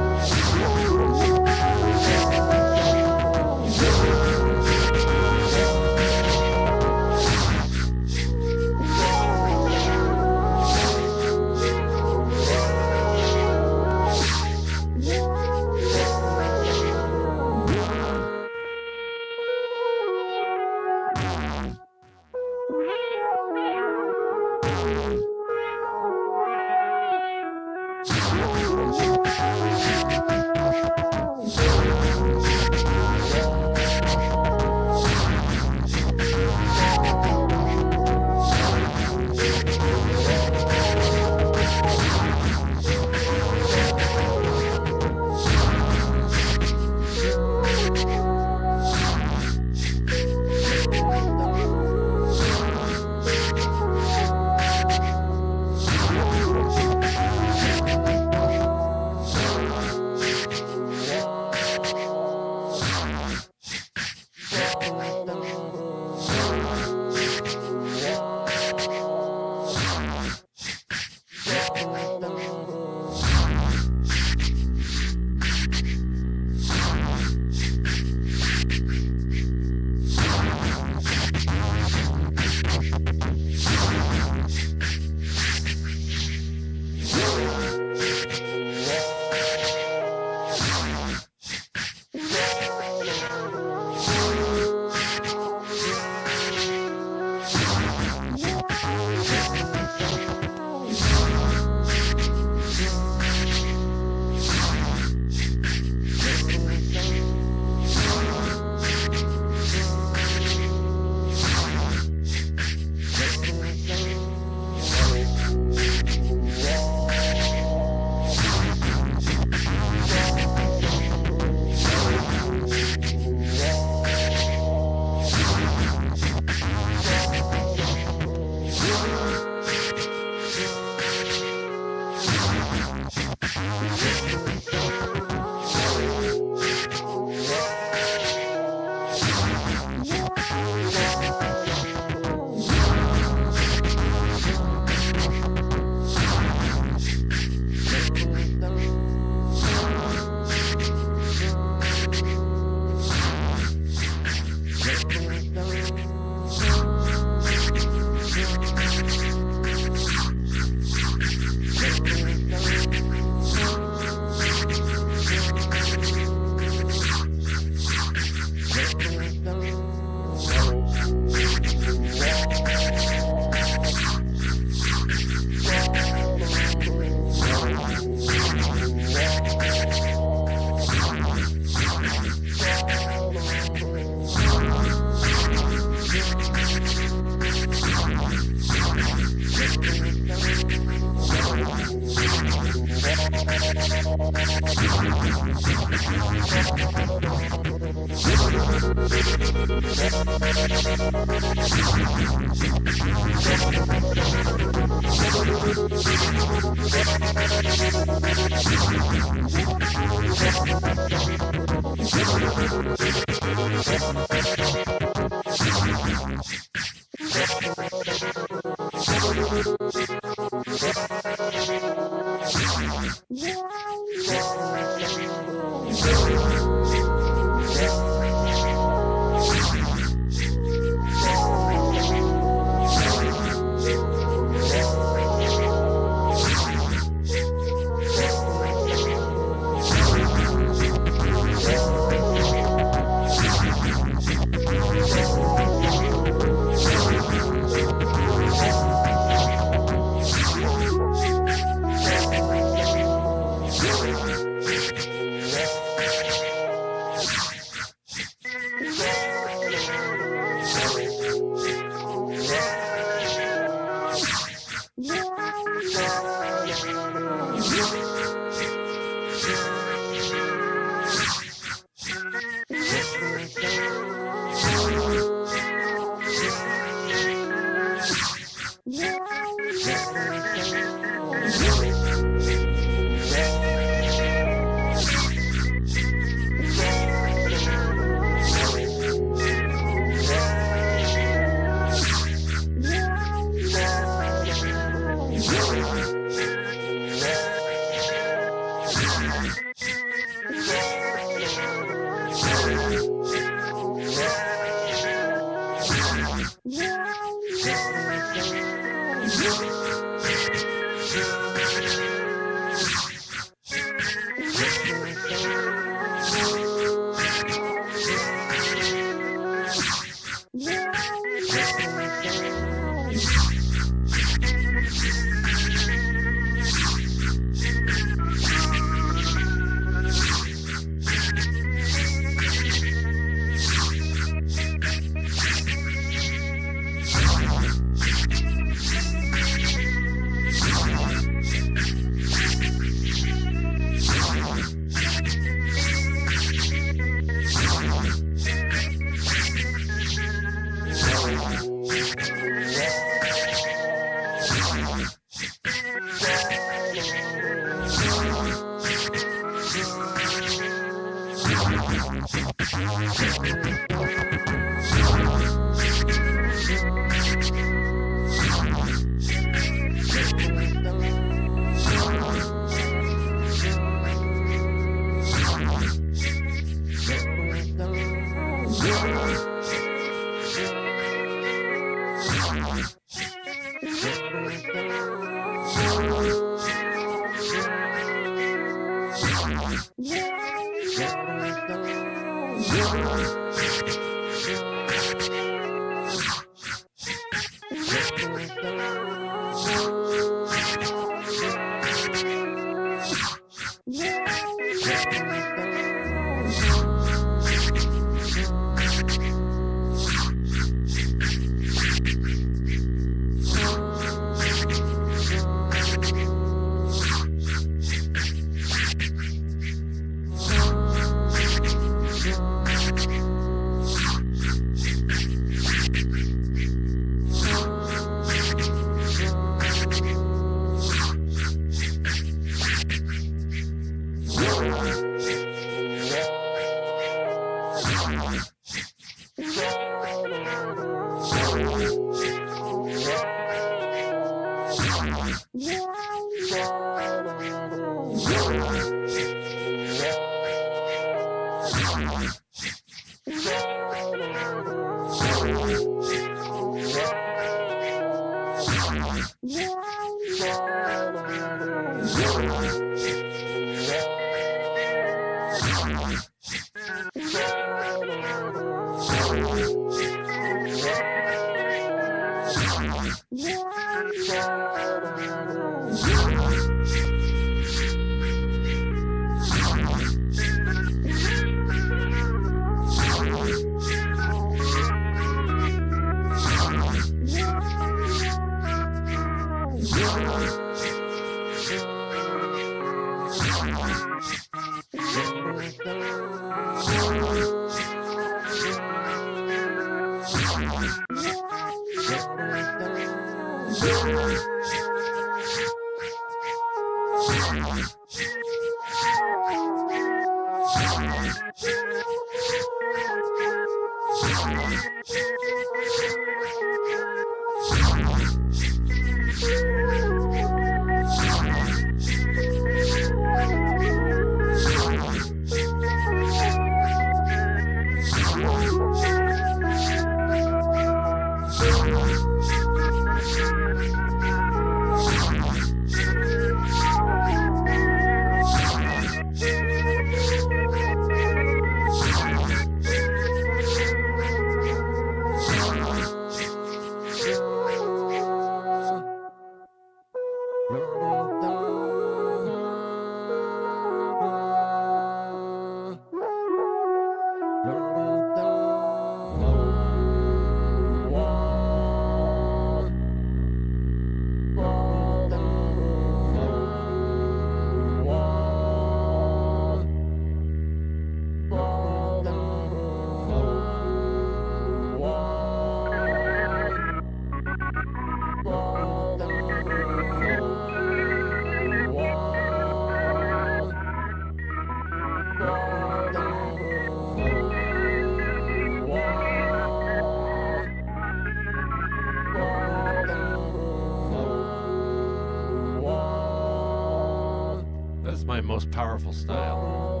That's my most powerful style.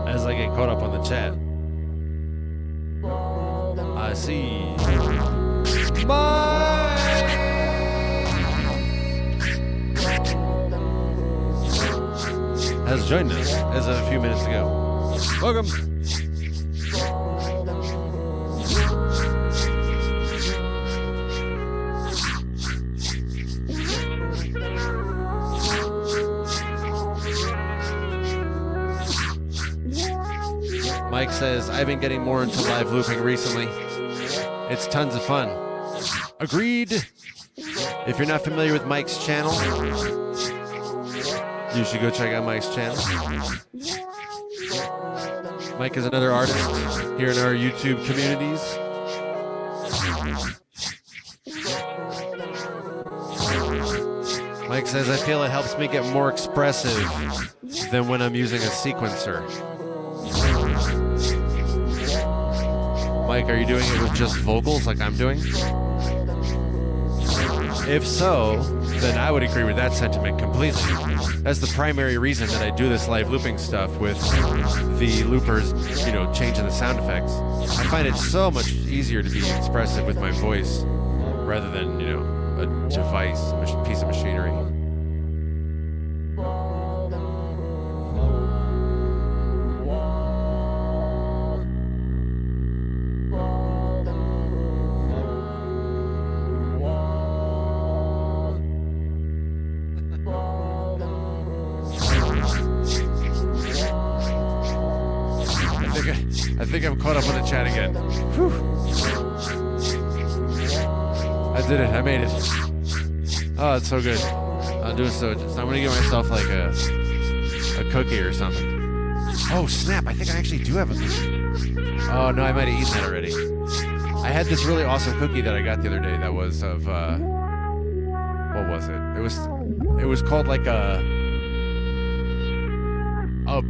As I get caught up on the chat, I see has joined us as of a few minutes ago. Welcome. Mike says, I've been getting more into live looping recently. It's tons of fun. Agreed. If you're not familiar with Mike's channel, you should go check out Mike's channel. Mike is another artist here in our YouTube communities. Mike says, I feel it helps me get more expressive than when I'm using a sequencer. Mike, are you doing it with just vocals like I'm doing? If so, then I would agree with that sentiment completely. That's the primary reason that I do this live looping stuff with the loopers, changing the sound effects. I find it so much easier to be expressive with my voice rather than, a device, a piece of machinery. I think I'm caught up on the chat again. Whew. I did it. I made it. Oh, it's so good. I'm doing so. I'm gonna give myself like a cookie or something. Oh snap! I think I actually do have a cookie. Oh no, I might have eaten that already. I had this really awesome cookie that I got the other day. That was of what was it? It was called like a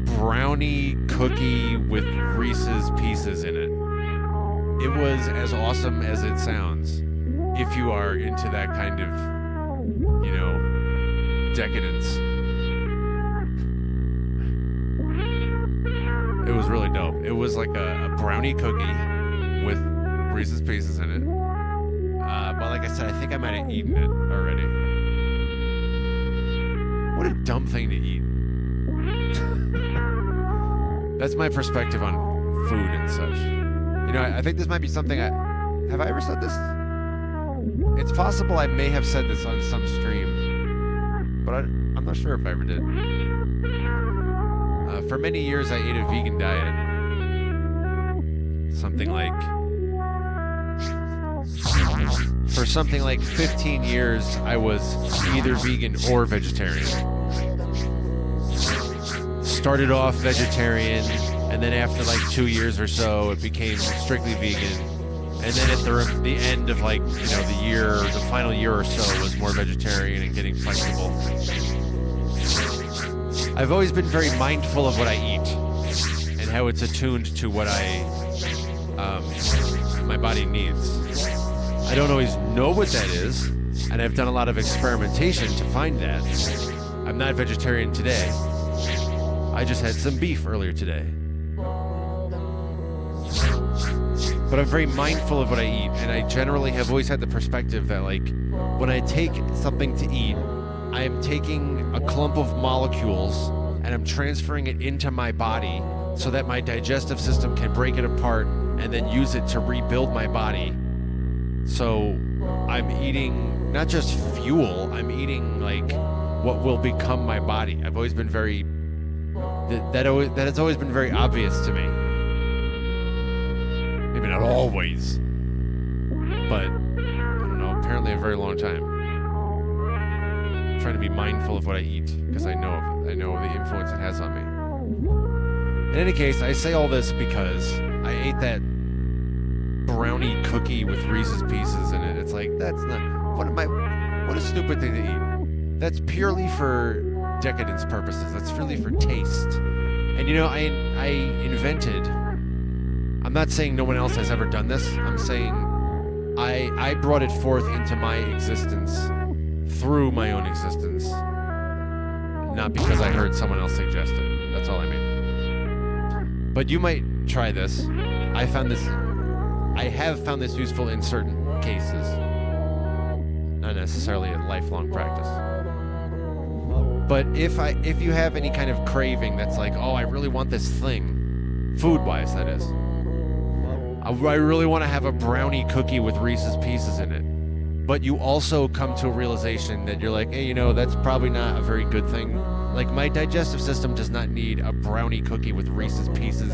brownie cookie with Reese's Pieces in it. It was as awesome as it sounds if you are into that kind of, decadence. It was really dope. It was like a brownie cookie with Reese's Pieces in it. But like I said, I think I might have eaten it already. What a dumb thing to eat. That's my perspective on food and such. I think this might be something have I ever said this? It's possible I may have said this on some stream, but I'm not sure if I ever did. For many years, I ate a vegan diet. For something like 15 years, I was either vegan or vegetarian. started off vegetarian, and then after like 2 years or so, it became strictly vegan. And then at the end of like, the final year or so was more vegetarian and getting flexible. I've always been very mindful of what I eat and how it's attuned to what my body needs. I don't always know what that is, and I've done a lot of experimentation to find that. I'm not vegetarian today. I just had some beef earlier today. But I'm very mindful of what I eat, and I generally have always had the perspective that, like, when I take something to eat, I am taking a clump of molecules and I'm transferring it into my body so that my digestive system can break it apart and then use it to rebuild my body. So I'm eating not just fuel, I'm eating like what will become my body. I've always been very, that has always been very obvious to me. Maybe not always, but I don't know, apparently a very long time. I'm trying to be mindful of what I eat because I know the influence it has on me. In any case, I say all this because I ate that brownie cookie with Reese's Pieces in it. It's like, that's not, what a stupid thing to eat. That's purely for decadence purposes. That's purely for taste. And I invented, I'm not saying no one else has ever done this. I'm saying I brought it forth into my existence through my own existence, not because I heard someone else suggest it. That's all I mean. But you might try this. I have found this useful in certain cases, not necessarily a lifelong practice. But if you have any kind of craving that's like, oh, I really want this thing, food-wise, that is. I really want to have a brownie cookie with Reese's Pieces in it. But you also come to a realization that you're like, hey, that's probably not a very good thing. Like, my digestive system does not need a brownie cookie with Reese's Pieces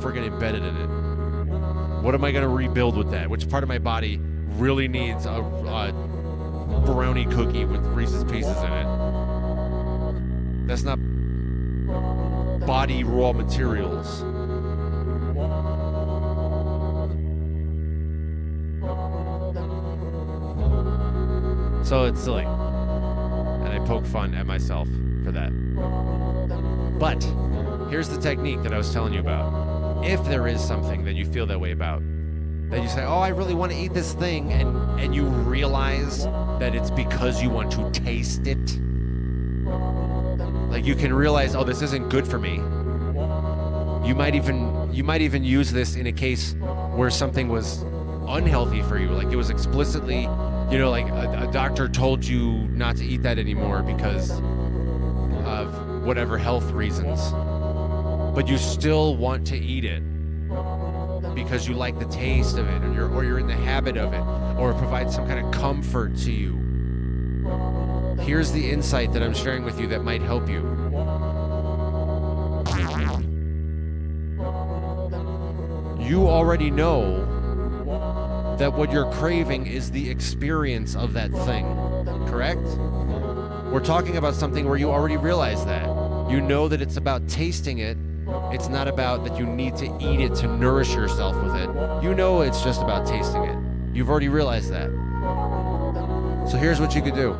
friggin' embedded in it. What am I going to rebuild with that? Which part of my body really needs a brownie cookie with Reese's Pieces in it? That's not body raw materials. So it's silly. And I poke fun at myself for that. But here's the technique that I was telling you about. If there is something that you feel that way about, that you say, oh, I really want to eat this thing, and you realize that it's because you want to taste it. Like, you can realize, oh, this isn't good for me. You might even use this in a case where something was unhealthy for you. Like, it was explicitly, like a doctor told you not to eat that anymore because of whatever health reasons. But you still want to eat it because you like the taste of it, or you're in the habit of it, or it provides some kind of comfort to you. Here's the insight that I'm sharing with you that might help you. You already know that what you're craving is the experience of that thing, correct? We're talking about something where you already realize that. You know that it's about tasting it. It's not about that you need to eat it to nourish yourself with it. You know it's just about tasting it. You've already realized that. So here's what you could do.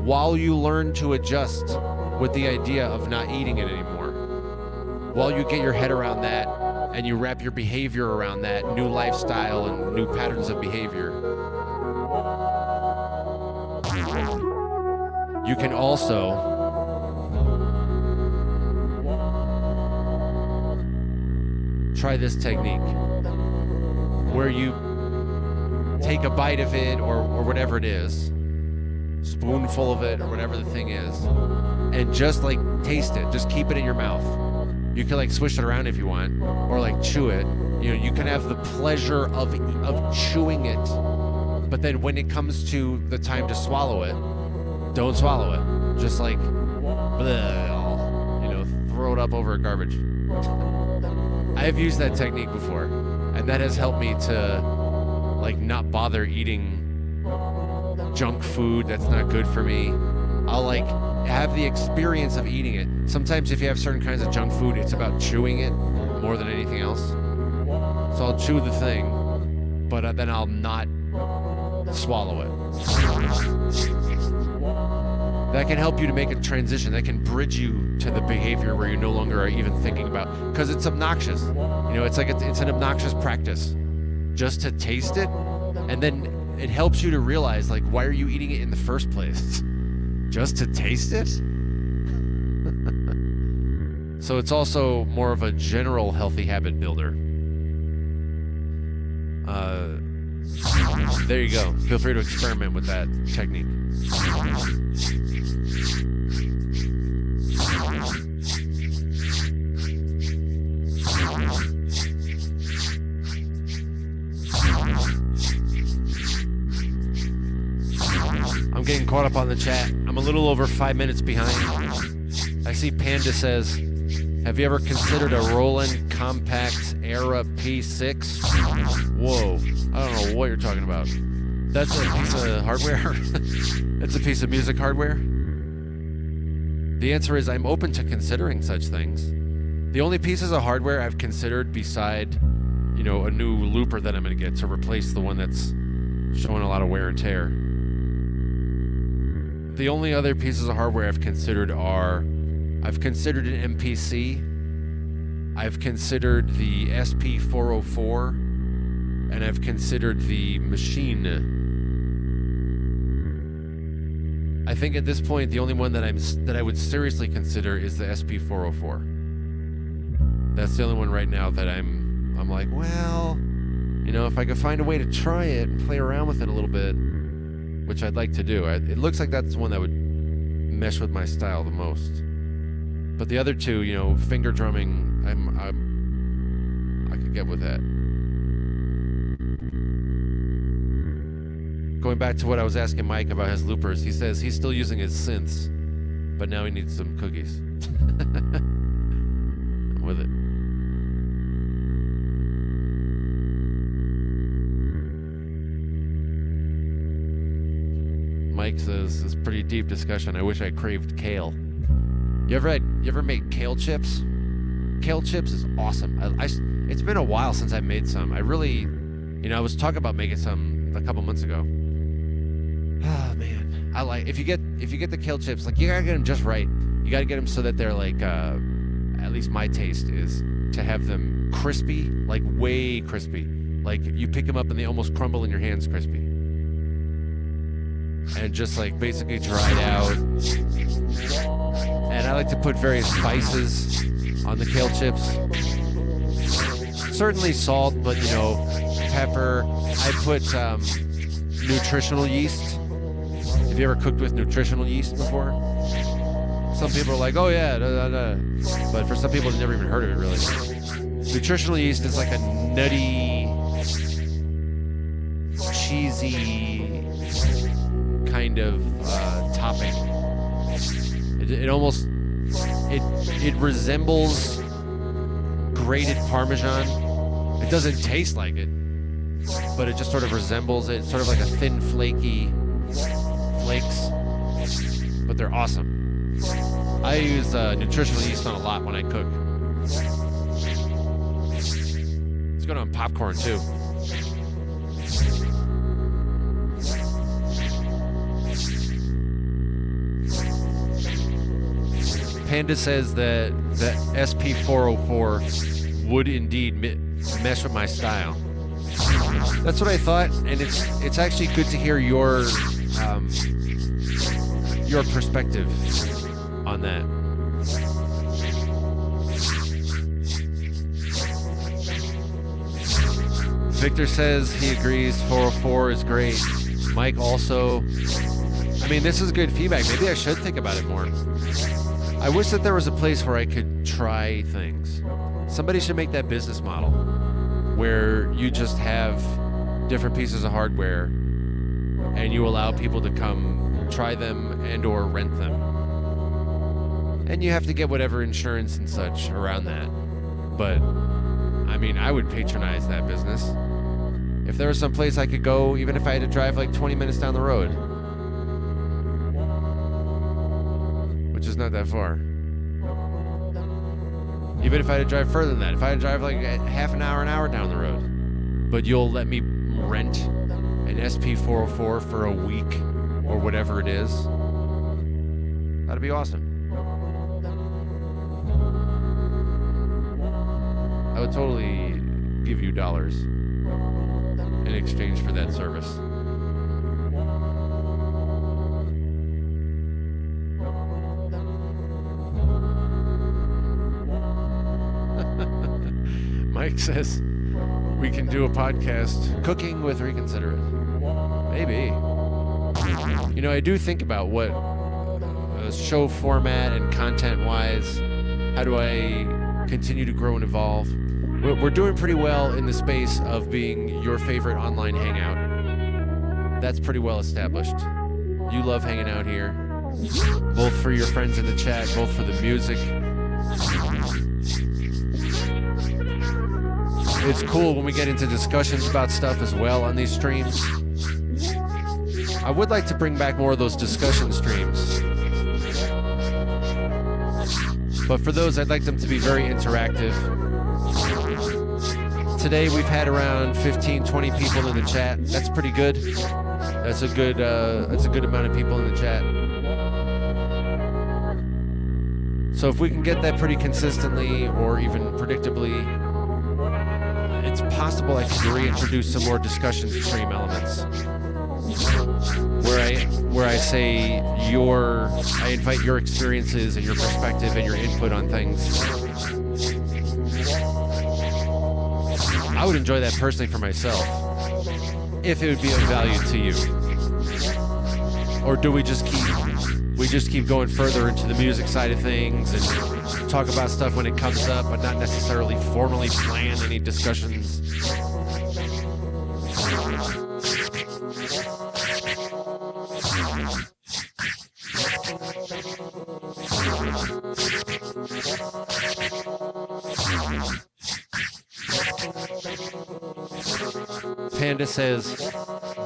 While you learn to adjust with the idea of not eating it anymore, while you get your head around that and you wrap your behavior around that new lifestyle and new patterns of behavior, you can also try this technique where you take a bite of it or whatever it is, spoonful of it or whatever the thing is, and just like taste it. Just keep it in your mouth. You can like swish it around if you want, or like chew it. You can have the pleasure of chewing it, but then when it comes to the time to swallow it, don't swallow it. Just like, throw it up over garbage. I have used that technique before, and that has helped me to like not bother eating junk food that's not good for me. I'll like have the experience of eating it. Sometimes if you have certain kinds of junk food, it's about chewing it more than anything else. So I'll chew the thing, but then I'll not swallow it. That can help you to make a transition. That can bridge you to the behavior where you no longer are even thinking about, because it's obnoxious. You know, it's like it's an obnoxious practice just to taste it, and then it helps you to realize, like, why are you eating it in the first place? Just to taste it? So it's also more of a general healthy habit builder. There you go. Feel free to experiment with that technique. I'm getting caught up on the chat. I'm a little over 5 minutes behind. I see Panda says, have you ever considered a Roland Compact Era P6? Whoa, I don't know what you're talking about. That's a piece of hardware? That's a piece of music hardware? The answer is I'm open to considering such things. The only pieces of hardware I've considered beside, you know, a new looper that I'm going to get to replace the one that's showing a lot of wear and tear. The only other pieces of hardware I've considered are, I've considered an MPC, I've considered the SP404, and I've considered the machine. I think at this point the only one that I would seriously consider is the SP404. That's the only one right now that I'm like, well, you know, if I could find a way to try it and play around with it a little bit, which I'd like to do. It looks like that's the one that would mesh with my style the most. But the other two, you know, finger drumming, I could get with that. Going back to what I was asking Mike about his loopers, he says he's still using his synths, but now he needs some cookies. I'm with it. Mike says it's pretty deep discussion. I wish I craved kale. You ever made kale chips? Kale chips is awesome. It's been a while since I made some. I really, you know, I was talking about making some a couple months ago. Oh man, I like if you get the kale chips, like you gotta get them just right. You gotta get them so that they're like, at least my taste is to have them crispy, like way crispy. Like you pick them up and they almost crumble in your hands crispy. And just like basically dried out. And I like to put various spices on the kale chips. Certainly salt, but you know, pepper. I put nutritional yeast. Have you ever cooked with nutritional yeast before? Some people are like, oh yeah, da, da, da. But for some people, they've never even heard of it really. Nutritional yeast is like a nutty, cheesy kind of topping. It almost it resembles grated Parmesan. It doesn't taste like it, but it just sort of resembles it. It's sort of like a thin, flaky flakes, but they're awesome. I use nutritional yeast on a lot when I cook. It's good on popcorn too. Panda says that the SP404 would indeed mesh with my style. That's what I thought, and it's actually good to hear your perspective on that. Victor says he agrees 404 is great. Mike also. I mean, this is good feedback. Maybe I should think about it more. I wish that there was a place where I could try things. Somebody should make that business model where you just have different pieces of hardware and you allow people to come try them and or rent them. And you have to get whatever insurance and such around that. But, I mean, I would patronize that business. If there was some place I could go, even if I had to drive like 20 minutes down the road. which is not that far. Even if I had to drive further than that, if I had to drive like half an hour down the road, but you'll let me rent an SP404 for a week or whatever it is, that'd be awesome. I would totally give you dollars in exchange for that service. Mike says we can do a podcast, Cooking with Reconsider It. Maybe. You know, I do think about what show format and content-wise, how do I continue to grow and evolve? We're doing pretty well in the space of being your favorite online hangout. That's pretty well established. You love hanging out here, both for your friends in the chat, both for the music. It's cool when we get into discussions about stuff as well on these streams. I would like to bring back more of those discussion streams. But for those, I'd like them to be very interactive. Today we've had around 15, 20 people in the chat. That's pretty good. That's a good amount of people in the chat. So if we can get that pretty consistently or even predictably, it's possible I could reintroduce some more discussion stream elements where I say I invite your experiences and your perspective and your input on things. I would enjoy that personally for myself, if it would be of value to you. Or do we just keep going further into the music side of things and talk about stuff when it comes up, but not necessarily formally plan any discussions? Panda says,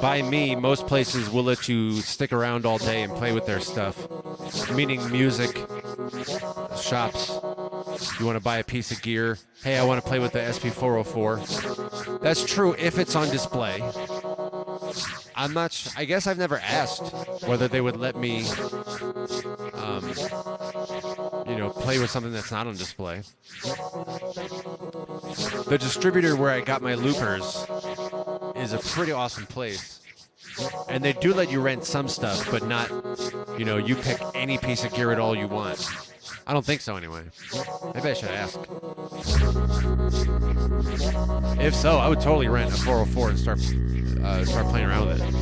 by me, most places will let you stick around all day and play with their stuff. Meaning music, shops. You want to buy a piece of gear. Hey, I want to play with the SP404. That's true if it's on display. I guess I've never asked whether they would let me, play with something that's not on display. The distributor where I got my loopers is a pretty awesome place. And they do let you rent some stuff, but not, you pick any piece of gear at all you want. I don't think so anyway. Maybe I should ask. If so, I would totally rent a 404 and start playing around with it.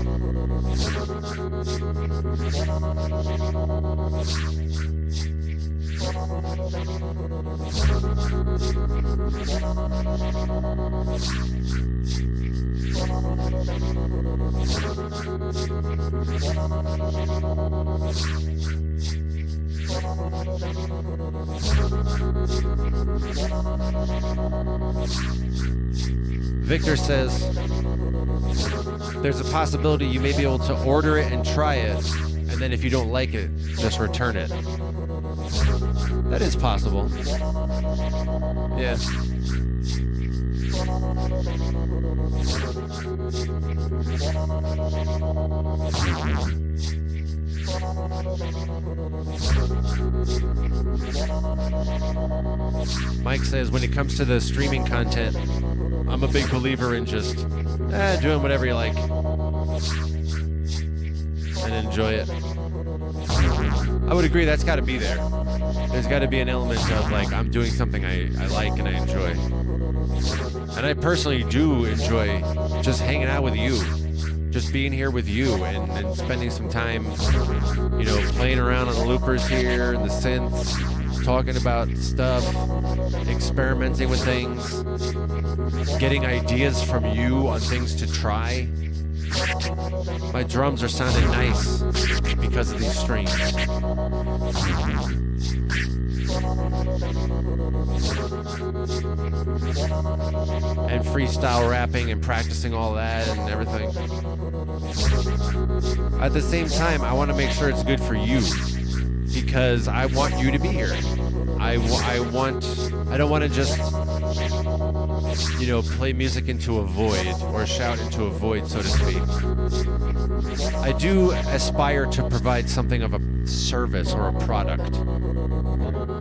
Victor says, there's a possibility you may be able to order it and try it, and then if you don't like it, just return it. That is possible. Yeah. Mike says, when it comes to the streaming content, I'm a big believer in just doing whatever you like and enjoy it. I would agree, that's got to be there. There's got to be an element of I'm doing something I like and I enjoy. And I personally do enjoy just hanging out with you, just being here with you and spending some time, playing around on the loopers here and the synths, talking about stuff, experimenting with things, getting ideas from you on things to try. My drums are sounding nice because of these streams. And freestyle rapping and practicing all that and everything. At the same time, I want to make sure it's good for you, because because I want you to be here. I don't want to just, play music into a void or shout into a void, so to speak. I do aspire to provide something of a service or a product.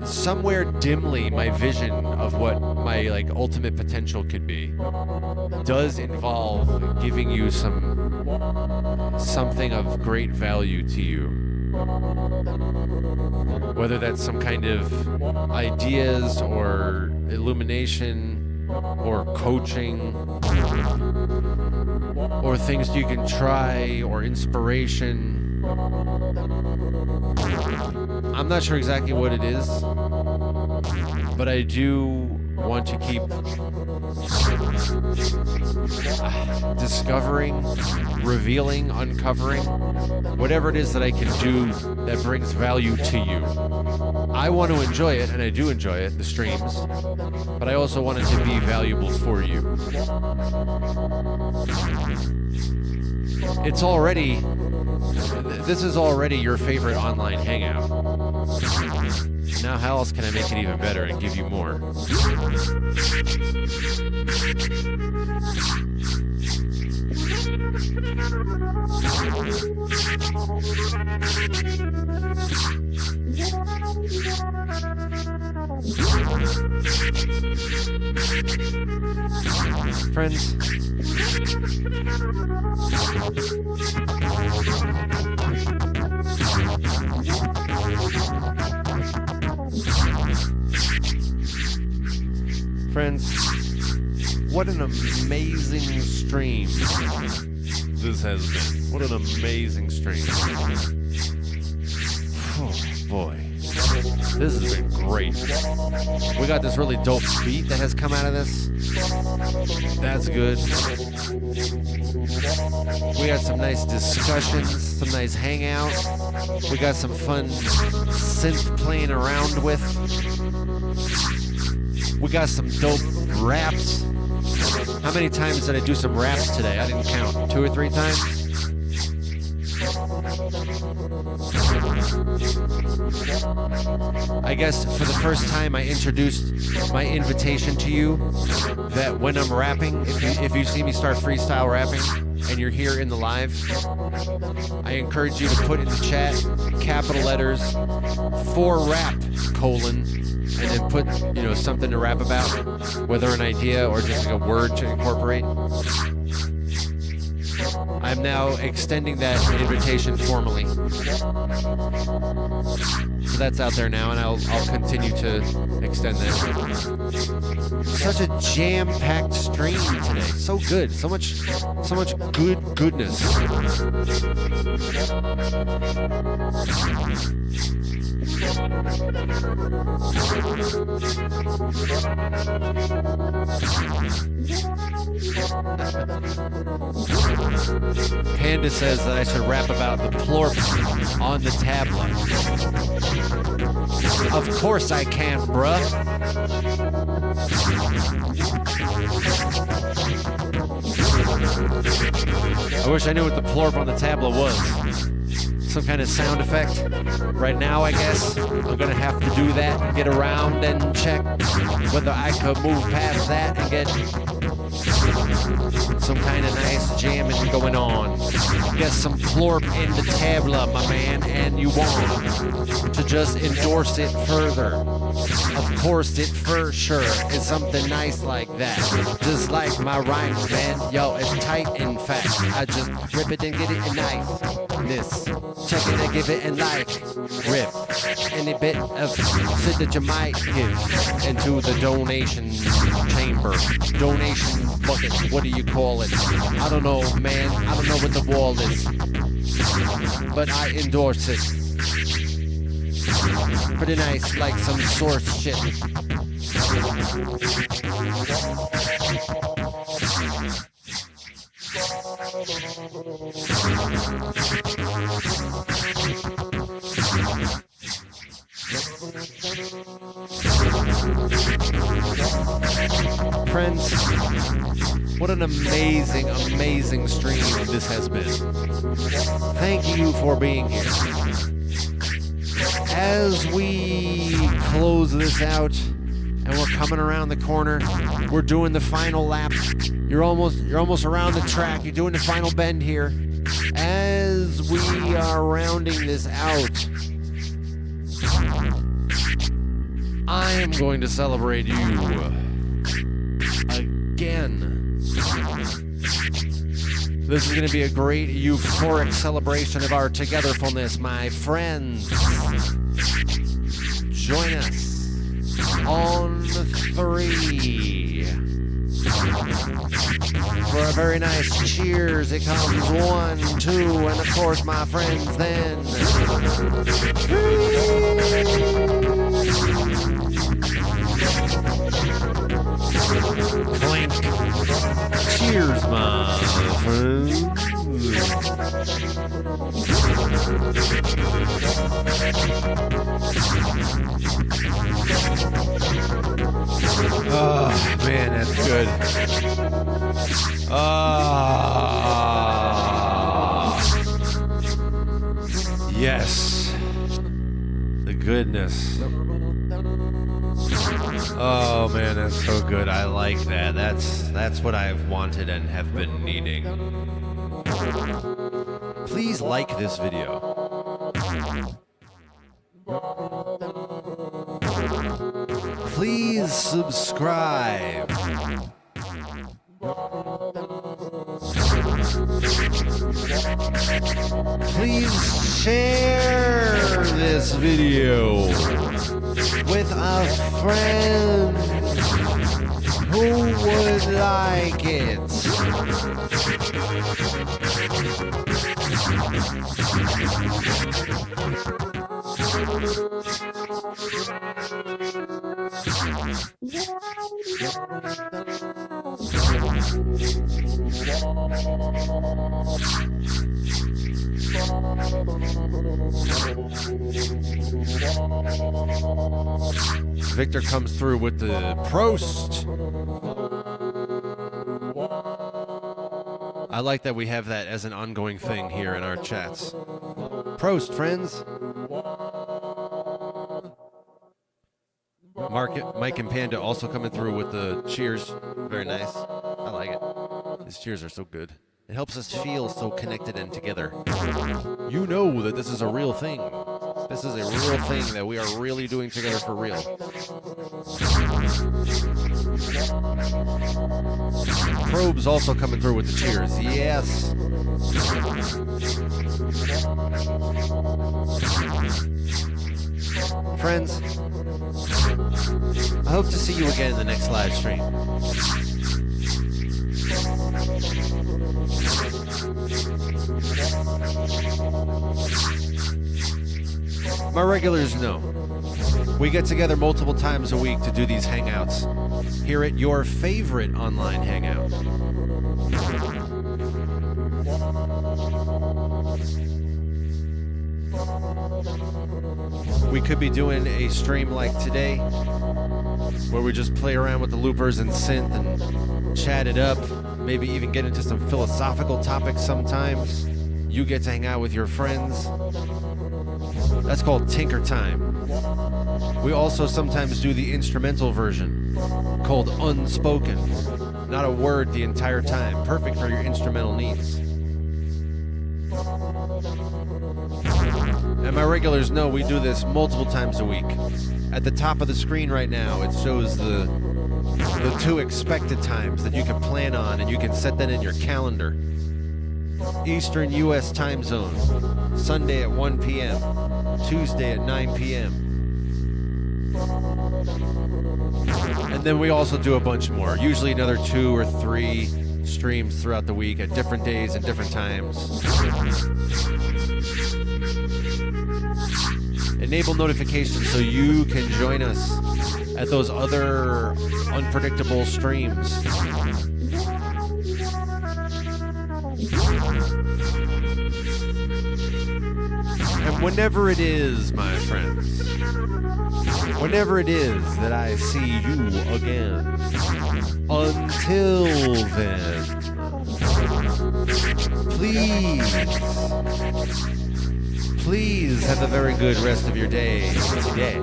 Somewhere dimly, my vision of what my ultimate potential could be does involve giving you something of great value to you. Whether that's some kind of ideas or illumination or coaching or things you can try or inspiration. I'm not sure exactly what it is, but I do want to keep discovering, revealing, uncovering whatever it is that I can do that brings value to you. I want to enjoy it, and I do enjoy it, the streams, but I also want it to be valuable for you. This is already your favorite online hangout. Now how else can I make it even better and give you more? Friends, what an amazing stream this has been. What an amazing stream. Oh boy, this has been great. We got this really dope beat that has come out of this. That's good. We got some nice discussions, some nice hangout. We got some fun synth playing around with. We got some dope raps. How many times did I do some raps today? I didn't count. 2 or 3 times? I guess for the first time I introduced my invitation to you that when I'm rapping, if you see me start freestyle rapping and you're here in the live, I encourage you to put in the chat capital letters for rap, and then put, something to rap about, whether an idea or just a word to incorporate. I'm now extending that invitation formally. So that's out there now, and I'll continue to extend that. Such a jam-packed stream today. So good. So much goodness. Panda says that I should rap about the plorp on the tablet. Of course I can, bruh. I wish I knew what the plorp on the tablet was. Some kind of sound effect. Right now, I guess I'm gonna have to do that and get around and check whether I could move past that and get some kind of nice jamming going on. Get some plorp in the tabla, my man, and you want to just endorse it further. Of course, it for sure is something nice like that. Just like my rhymes, man. Yo, it's tight, in fact. I just rip it and get it in niceness. Check it and give it and rip any bit of shit that you might give into the donation chamber. Donation bucket, what do you call it? I don't know, man. I don't know what the wall is. But I endorse it. Pretty nice, like some source shit. Friends, what an amazing, amazing stream this has been. Thank you for being here. As we close this out and we're coming around the corner, we're doing the final lap. You're almost around the track. You're doing the final bend here. As we are rounding this out, I am going to celebrate you again. This is going to be a great euphoric celebration of our togetherfulness, my friends. Join us on 3. For a very nice cheers, it comes 1, 2, and of course, my friends, then 3. Clink. Cheers, my friends. Oh, man, that's good. Yes. The goodness. Oh, man, that's so good. I like that. That's what I've wanted and have been needing. Please like this video. Please subscribe. Please share this video with a friend who would like it. Victor comes through with the Prost. I like that we have that as an ongoing thing here in our chats. Prost, friends. Mike and Panda also coming through with the cheers. Very nice. I like it. These cheers are so good. It helps us feel so connected and together. You know that this is a real thing. This is a real thing that we are really doing together for real. Probe's also coming through with the cheers. Yes. Friends, I hope to see you again in the next live stream. My regulars know we get together multiple times a week to do these hangouts here at your favorite online hangout. We could be doing a stream like today where we just play around with the loopers and synth and chat it up, maybe even get into some philosophical topics sometimes. You get to hang out with your friends. That's called Tinker Time. We also sometimes do the instrumental version called Unspoken. Not a word the entire time. Perfect for your instrumental needs. And my regulars know we do this multiple times a week. At the top of the screen right now, it shows the 2 expected times that you can plan on, and you can set that in your calendar. Eastern U.S. time zone, Sunday at 1 p.m., Tuesday at 9 p.m. And then we also do a bunch more, usually another 2 or 3 streams throughout the week at different days and different times. Enable notifications so you can join us at those other unpredictable streams. And whenever it is, my friends, whenever it is that I see you again, until then, Please have a very good rest of your day today.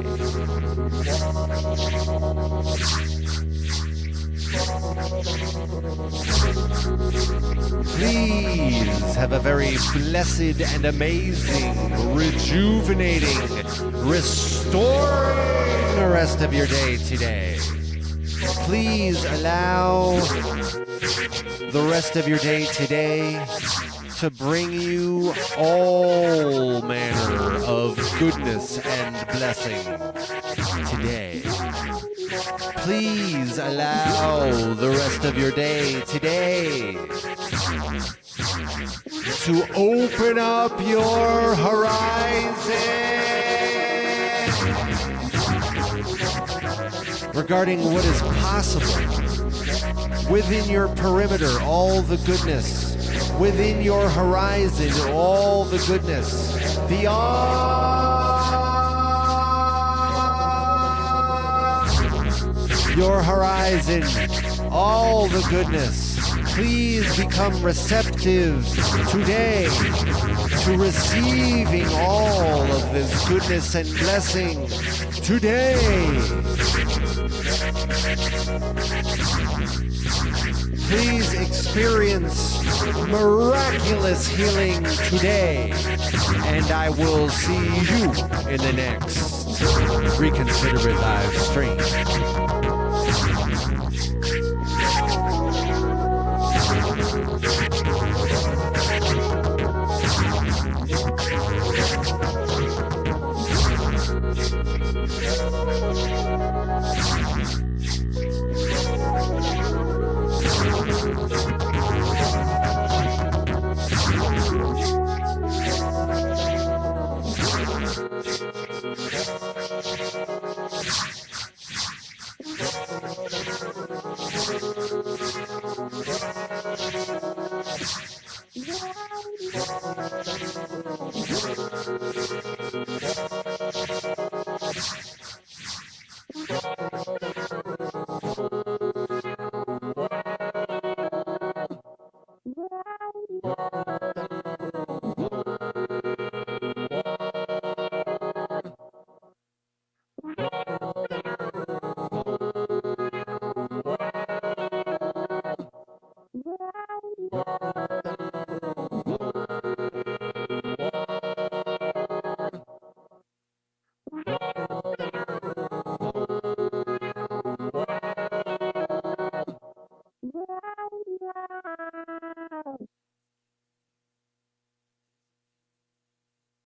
Please have a very blessed and amazing, rejuvenating, restoring rest of your day today. Please allow the rest of your day today to bring you all manner of goodness and blessing today. Please allow the rest of your day today to open up your horizon regarding what is possible within your perimeter, all the goodness within your horizon, all the goodness beyond your horizon, all the goodness. Please become receptive today to receiving all of this goodness and blessing today. Please experience miraculous healing today, and I will see you in the next Reconsider It live stream.